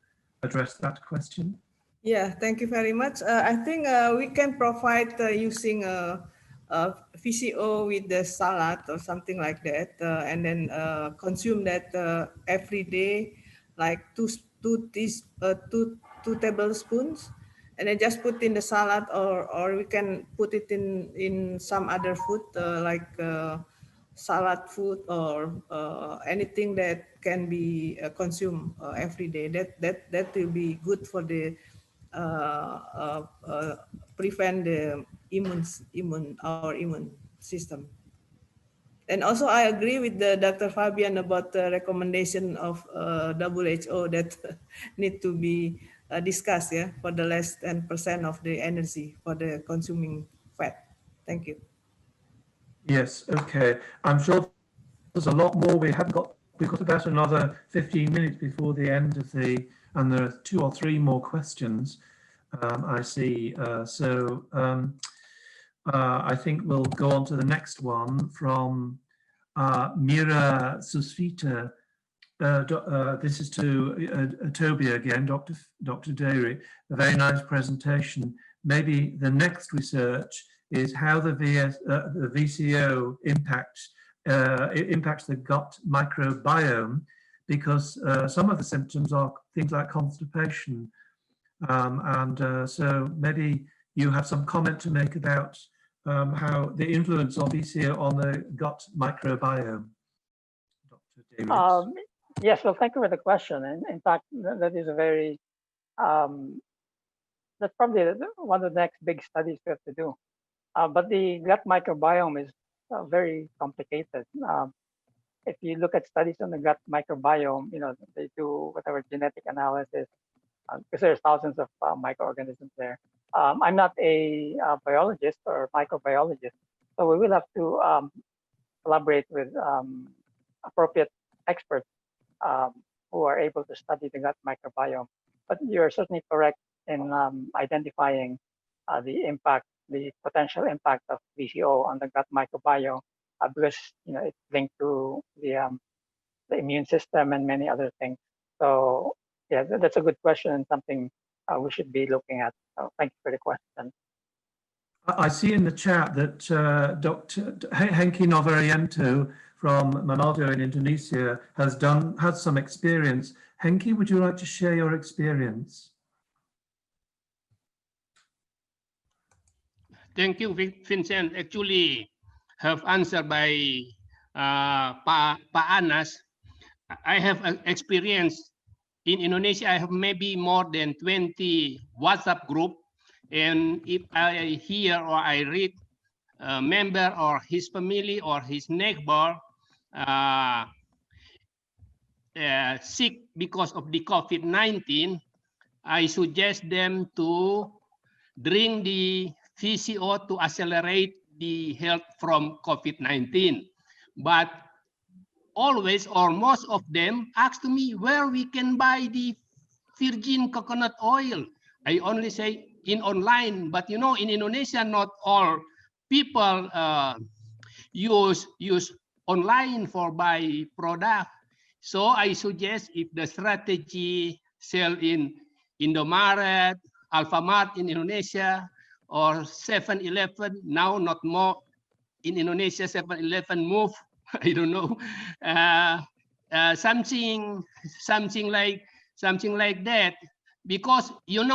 address that question? Yeah, thank you very much. I think we can provide using VCO with the salad or something like that, and then consume that every day, like two tablespoons, and then just put in the salad, or we can put it in some other food like salad food or anything that can be consumed every day. That will be good for the prevent the our immune system. And also, I agree with Dr. Fabian about the recommendation of WHO that need to be discussed, yeah, for the less than % of the energy for the consuming fat. Thank you. Yes, okay. I'm sure there's a lot more. We've got about another 15 minutes before the end of and there are 2 or 3 more questions I see. I think we'll go on to the next one from Mira Susvita. This is to Toby again, Dr. Dairy. A very nice presentation. Maybe the next research is how the VCO impacts the gut microbiome, because some of the symptoms are things like constipation. So maybe you have some comment to make about how the influence of VCO on the gut microbiome. Dr. Davis. Yes, well, thank you for the question. And in fact, that is a very, that's probably one of the next big studies we have to do. But the gut microbiome is very complicated. If you look at studies on the gut microbiome, they do whatever genetic analysis, because there's thousands of microorganisms there. I'm not a biologist or microbiologist, so we will have to collaborate with appropriate experts who are able to study the gut microbiome. But you're certainly correct in identifying the potential impact of VCO on the gut microbiome, because it's linked to the immune system and many other things. So yeah, that's a good question and something we should be looking at. So thank you for the question. I see in the chat that Dr. Henki Novariento from Manado in Indonesia has some experience. Henki, would you like to share your experience? Thank you, Vincent. Actually, have answered by Pa Anas. I have experience in Indonesia. I have maybe more than 20 WhatsApp group, and if I hear or I read a member or his family or his neighbor sick because of the COVID-19, I suggest them to drink the VCO to accelerate the health from COVID-19. But always or most of them ask me where we can buy the Fijian coconut oil. I only say in online, but in Indonesia, not all people use online for buy product. So I suggest if the strategy sell in Indomaret, Alfamart in Indonesia, or 7-Eleven, now not more in Indonesia, 7-Eleven move, I don't know, something like that, because in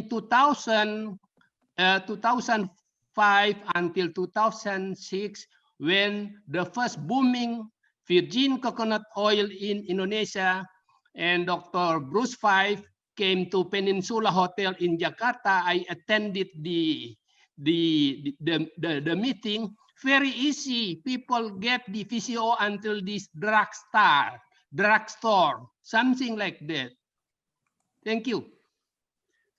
2005 until 2006, when the first booming Fijian coconut oil in Indonesia, and Dr. Bruce Five came to Peninsula Hotel in Jakarta, I attended the meeting. Very easy. People get the VCO until this drugstore, something like that. Thank you.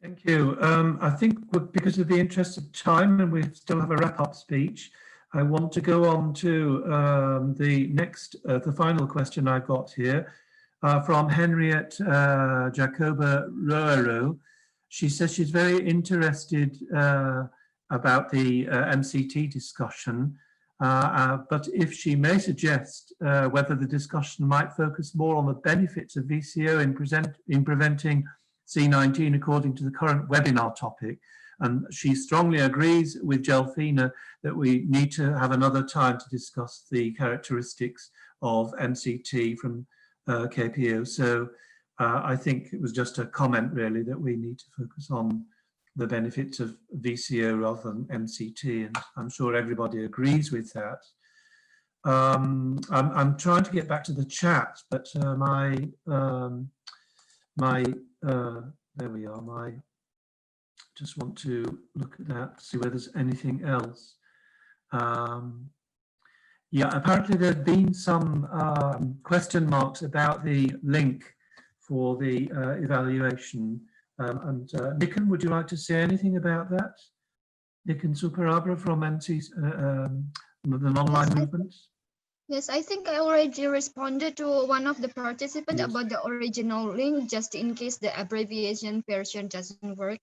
Thank you. I think because of the interest of time, and we still have a wrap-up speech, I want to go on to the final question I've got here from Henriette Jacoba Roero. She says she's very interested about the MCT discussion, but if she may suggest whether the discussion might focus more on the benefits of VCO in preventing C19 according to the current webinar topic. And she strongly agrees with Jelfina that we need to have another time to discuss the characteristics of MCT from KPO. So I think it was just a comment really that we need to focus on the benefits of VCO rather than MCT, and I'm sure everybody agrees with that. I'm trying to get back to the chat, but there we are. Just want to look at that, see whether there's anything else. Yeah, apparently there have been some question marks about the link for the evaluation. Nikan, would you like to say anything about that? Nikan Sukarabra from NC, the non-aligned movement? Yes, I think I already responded to one of the participants about the original link, just in case the abbreviation version doesn't work.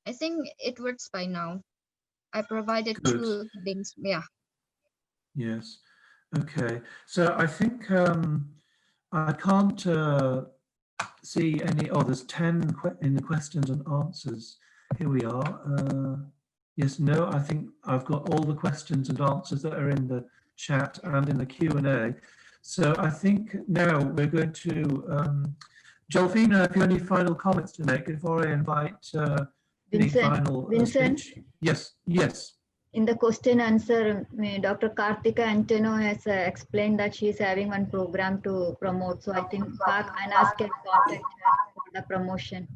I think it works by now. I provided two links. Yeah. Yes. Okay. So I think I can't see any. Oh, there's 10 in the questions and answers. Here we are. Yes. No. I think I've got all the questions and answers that are in the chat and in the Q&A. So I think now we're going to. Jolfina, if you have any final comments to make before I invite any final speech. Yes. Yes. In the question answer, Dr. Kartika Anteno has explained that she is having one program to promote. So I think Pak Anas can contact her for the promotion.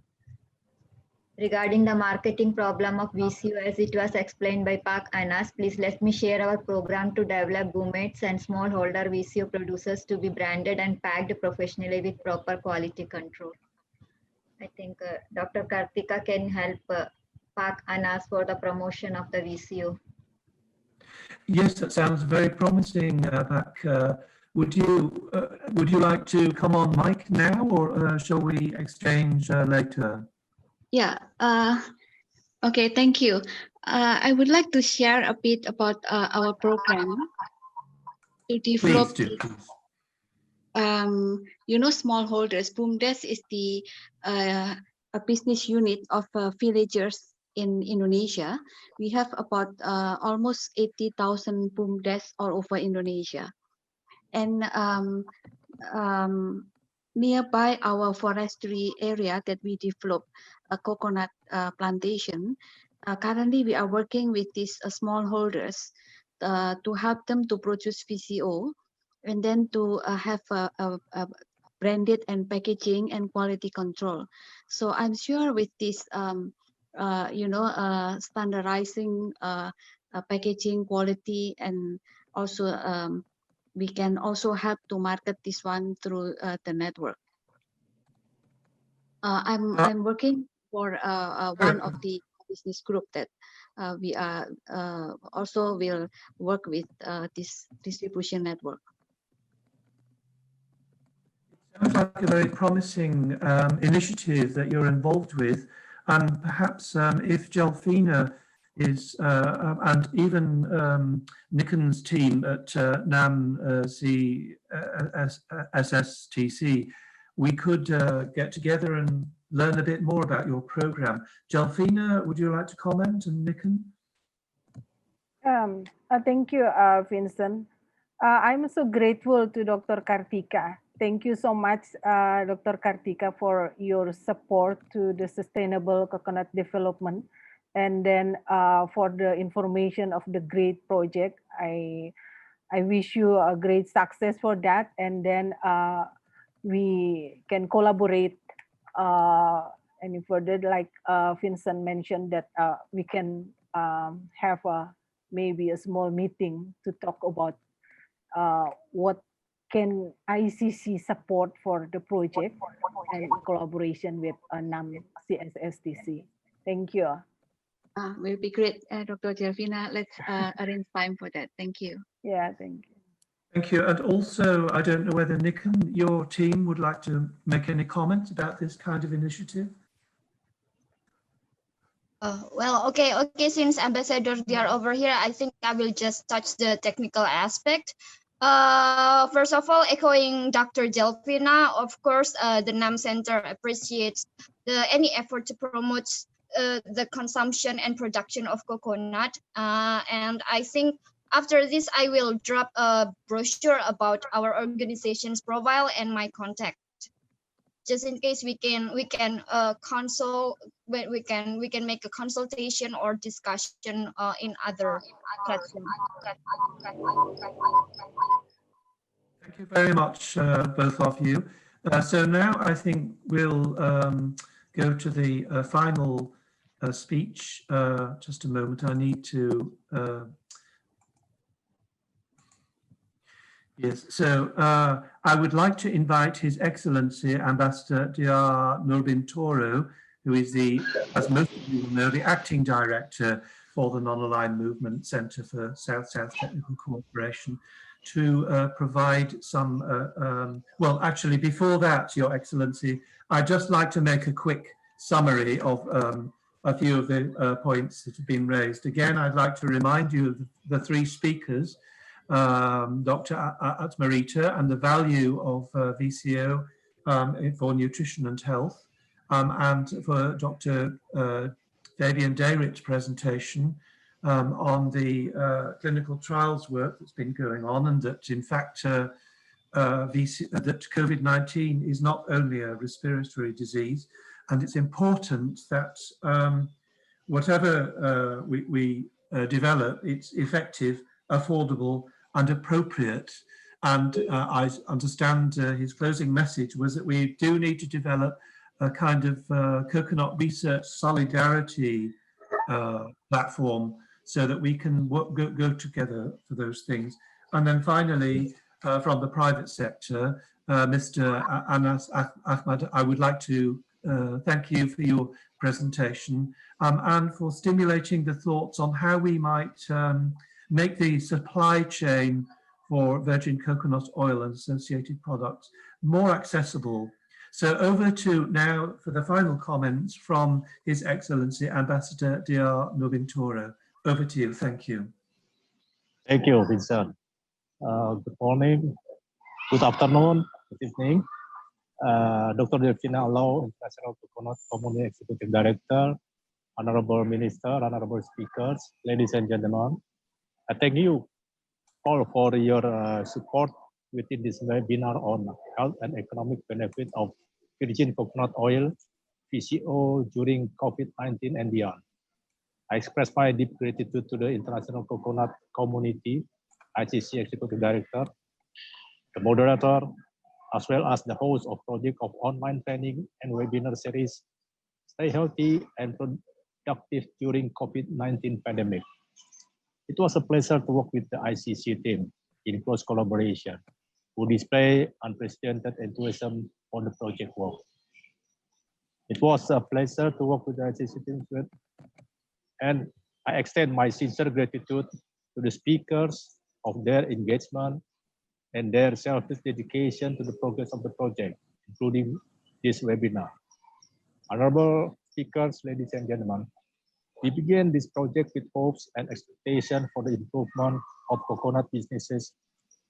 Regarding the marketing problem of VCO, as it was explained by Pak Anas, please let me share our program to develop boommates and smallholder VCO producers to be branded and packed professionally with proper quality control. I think Dr. Kartika can help Pak Anas for the promotion of the VCO. Yes, that sounds very promising, Pak. Would you like to come on mic now, or shall we exchange later? Yeah. Okay. Thank you. I would like to share a bit about our program to develop. Please do. Smallholders. BUMDes is the a business unit of villagers in Indonesia. We have about almost 80,000 BUMDes all over Indonesia, and nearby our forestry area that we develop a coconut plantation. Currently, we are working with these smallholders to help them to produce VCO, and then to have a branded and packaging and quality control. So I'm sure with this, standardizing packaging quality, and also we can also help to market this one through the network. I'm working for one of the business group that we are also will work with this distribution network. Sounds like a very promising initiative that you're involved with, and perhaps if Jolfina is and even Nikan's team at SSTC, we could get together and learn a bit more about your program. Jolfina, would you like to comment, and Nikan? Thank you, Vincent. I'm so grateful to Dr. Kartika. Thank you so much, Dr. Kartika, for your support to the sustainable coconut development, and then for the information of the great project. I wish you a great success for that, and then we can collaborate any further, like Vincent mentioned, that we can have maybe a small meeting to talk about what can ICC support for the project, and in collaboration with NAM CSSTC. Thank you. Will be great, Dr. Jolfina. Let's arrange time for that. Thank you. Yeah, thank you. Thank you. And also, I don't know whether Nikan, your team would like to make any comments about this kind of initiative. Okay. Since ambassadors, they are over here, I think I will just touch the technical aspect. First of all, echoing Dr. Jolfina, of course, the NAM Center appreciates any effort to promote the consumption and production of coconut. And I think after this, I will drop a brochure about our organization's profile and my contact. just in case we can consult, we can make a consultation or discussion in other platforms. Thank you very much, both of you. So now I think we'll go to the final speech. Just a moment, I need to... Yes, so I would like to invite His Excellency Ambassador Dr. Nurbintoro, who is the, as most of you will know, the Acting Director for the Non-Aligned Movement Center for South-South Technical Cooperation, to provide some, well, actually, before that, Your Excellency, I'd just like to make a quick summary of a few of the points that have been raised. Again, I'd like to remind you of the three speakers, Dr. Atmarita, and the value of VCO for nutrition and health, and for Dr. Fabian Dayrich's presentation on the clinical trials work that's been going on, and that in fact that COVID-19 is not only a respiratory disease, and it's important that whatever we develop, it's effective, affordable, and appropriate. And I understand his closing message was that we do need to develop a kind of coconut research solidarity platform so that we can go together for those things. And then finally, from the private sector, Mr. Anas Ahmad, I would like to thank you for your presentation and for stimulating the thoughts on how we might make the supply chain for virgin coconut oil and associated products more accessible. So over to now for the final comments from His Excellency Ambassador Dr. Nurbintoro. Over to you. Thank you. Thank you, Vincent. Good morning, good afternoon, good evening. Dr. Delfina Allow, International Coconut Community Executive Director, Honorable Minister, Honorable Speakers, ladies and gentlemen. I thank you all for your support within this webinar on health and economic benefit of virgin coconut oil, VCO, during COVID-19 and beyond. I express my deep gratitude to the International Coconut Community, ICC Executive Director, the moderator, as well as the host of project of online training and webinar series, Stay Healthy and Productive During COVID-19 Pandemic. It was a pleasure to work with the ICC team in close collaboration, who display unprecedented enthusiasm on the project work. It was a pleasure to work with the ICC team, and I extend my sincere gratitude to the speakers of their engagement and their selfless dedication to the progress of the project, including this webinar. Honorable speakers, ladies and gentlemen, we began this project with hopes and expectations for the improvement of coconut businesses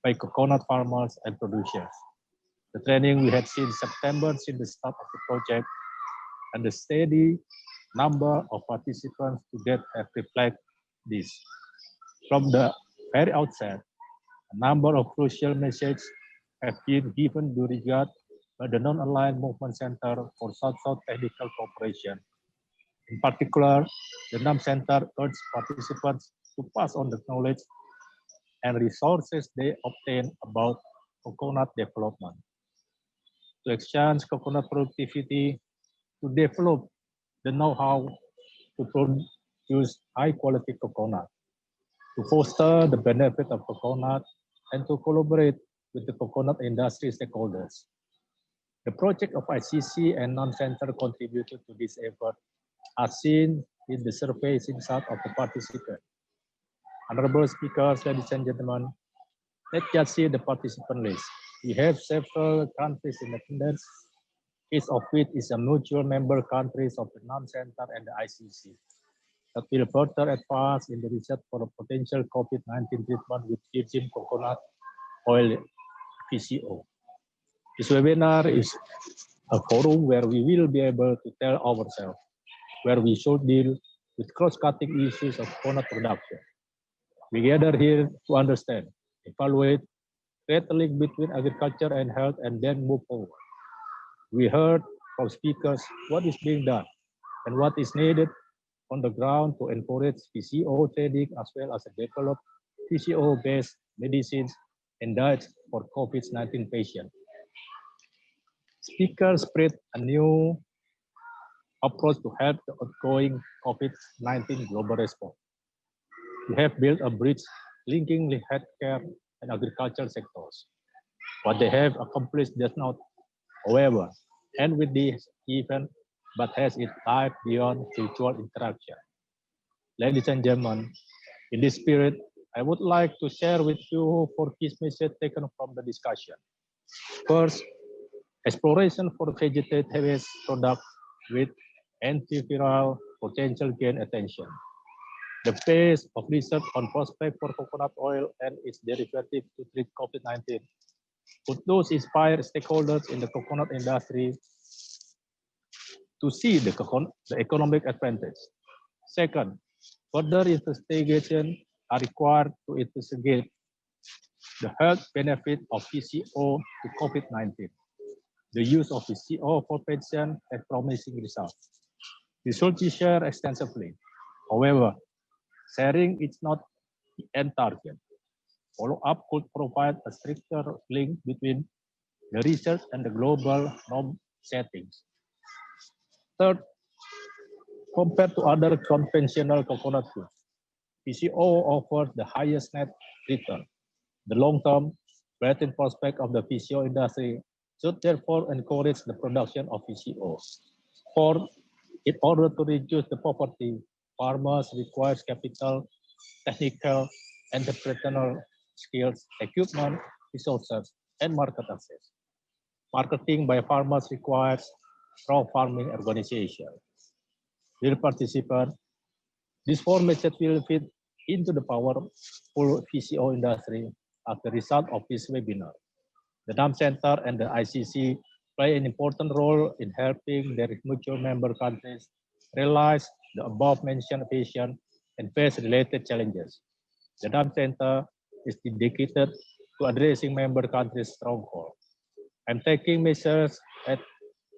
by coconut farmers and producers. The training we had seen September since the start of the project, and the steady number of participants to date have reflected this. From the very outset, a number of crucial messages have been given due regard by the Non-Aligned Movement Center for South-South Technical Cooperation. In particular, the NAM Center urged participants to pass on the knowledge and resources they obtain about coconut development, to exchange coconut productivity, to develop the know-how to produce high-quality coconut, to foster the benefit of coconut, and to collaborate with the coconut industry stakeholders. The project of ICC and NAM Center contributed to this effort, as seen in the survey inside of the participants. Honorable speakers, ladies and gentlemen, let's just see the participant list. We have several countries in attendance, each of which is a mutual member countries of the NAM Center and the ICC, that will further advance in the research for a potential COVID-19 treatment with virgin coconut oil, VCO. This webinar is a forum where we will be able to tell ourselves where we should deal with cross-cutting issues of coconut production. We gather here to understand, evaluate, create a link between agriculture and health, and then move forward. We heard from speakers what is being done and what is needed on the ground to encourage VCO training as well as develop VCO-based medicines and diets for COVID-19 patients. Speakers spread a new approach to help the ongoing COVID-19 global response. We have built a bridge linking the healthcare and agriculture sectors. What they have accomplished does not, however, end with this event, but has its life beyond virtual interaction. Ladies and gentlemen, in this spirit, I would like to share with you 4 key messages taken from the discussion. First, exploration for vegetative-based products with antiviral potential gain attention. The pace of research on prospects for coconut oil and its derivatives to treat COVID-19 would thus inspire stakeholders in the coconut industry to see the economic advantage. Second, further investigation are required to investigate the health benefit of VCO to COVID-19. The use of VCO for patients has promising results. This should be shared extensively. However, sharing is not the end target. Follow-up could provide a stricter link between the research and the global norm settings. Third, compared to other conventional coconut foods, VCO offers the highest net return. The long-term patent prospect of the VCO industry should therefore encourage the production of VCO. Fourth, in order to reduce the poverty, farmers require capital, technical, entrepreneurial skills, equipment, resources, and market access. Marketing by farmers requires strong farming organization. Dear participants, this 4 messages will fit into the powerful VCO industry as the result of this webinar. The NAM Center and the ICC play an important role in helping their mutual member countries realize the above-mentioned vision and face related challenges. The NAM Center is dedicated to addressing member countries' stronghold. I'm taking measures at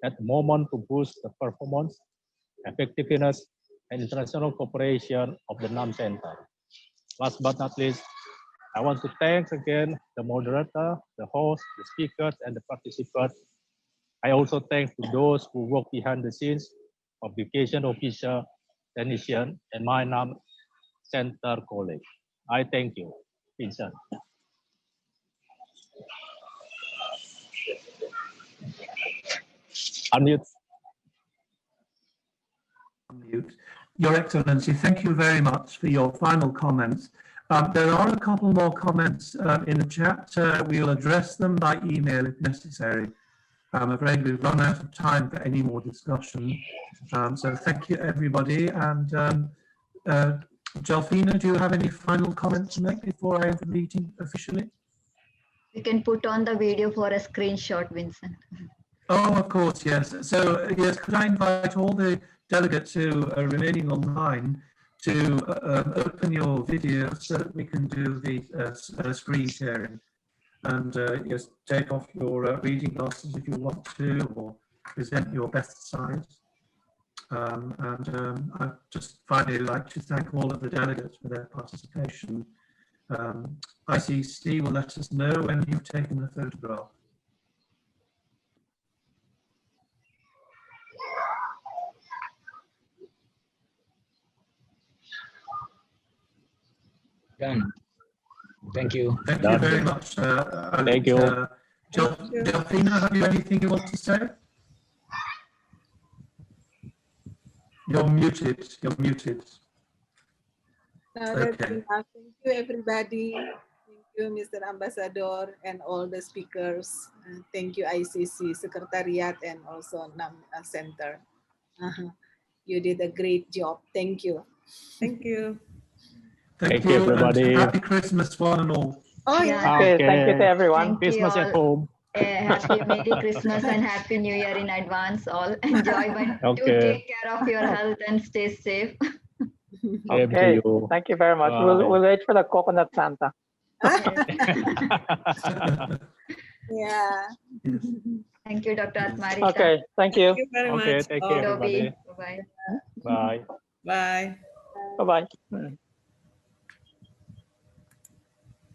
the moment to boost the performance, effectiveness, and international cooperation of the NAM Center. Last but not least, I want to thank again the moderator, the host, the speakers, and the participants. I also thank to those who work behind the scenes, publication officer, technician, and my NAM Center colleagues. I thank you. Vincent. Unmute. Unmute. Your Excellency, thank you very much for your final comments. There are a couple more comments in the chat. We'll address them by email if necessary. I'm afraid we've run out of time for any more discussion. So thank you, everybody. And Delphina, do you have any final comments to make before I end the meeting officially? You can put on the video for a screenshot, Vincent. Oh, of course, yes. So, yes, could I invite all the delegates who are remaining online to open your video so that we can do the screen sharing. And yes, take off your reading glasses if you want to, or present your best slides. I'd just finally like to thank all of the delegates for their participation. ICC will let us know when you've taken the photograph. Done. Thank you. Thank you very much. Thank you. Delphina, have you anything you want to say? You're muted. You're muted. Okay. Thank you, everybody. Thank you, Mr. Ambassador, and all the speakers. Thank you, ICC Secretariat, and also NAM Center. You did a great job. Thank you. Thank you. Thank you, everybody. Happy Christmas, one and all. Oh, yeah. Okay, thank you to everyone. Thank you Christmas at all. home. Happy Merry Christmas and Happy New Year in advance. All enjoy, but do take care of your health and stay safe. Okay, thank you very much. We'll wait for the coconut Santa. Yeah. Yes. Thank you, Dr. Atmarita. Okay, thank you. Thank you very Okay, much. thank you, all. everybody. Bye-bye. Bye. Bye. Bye-bye.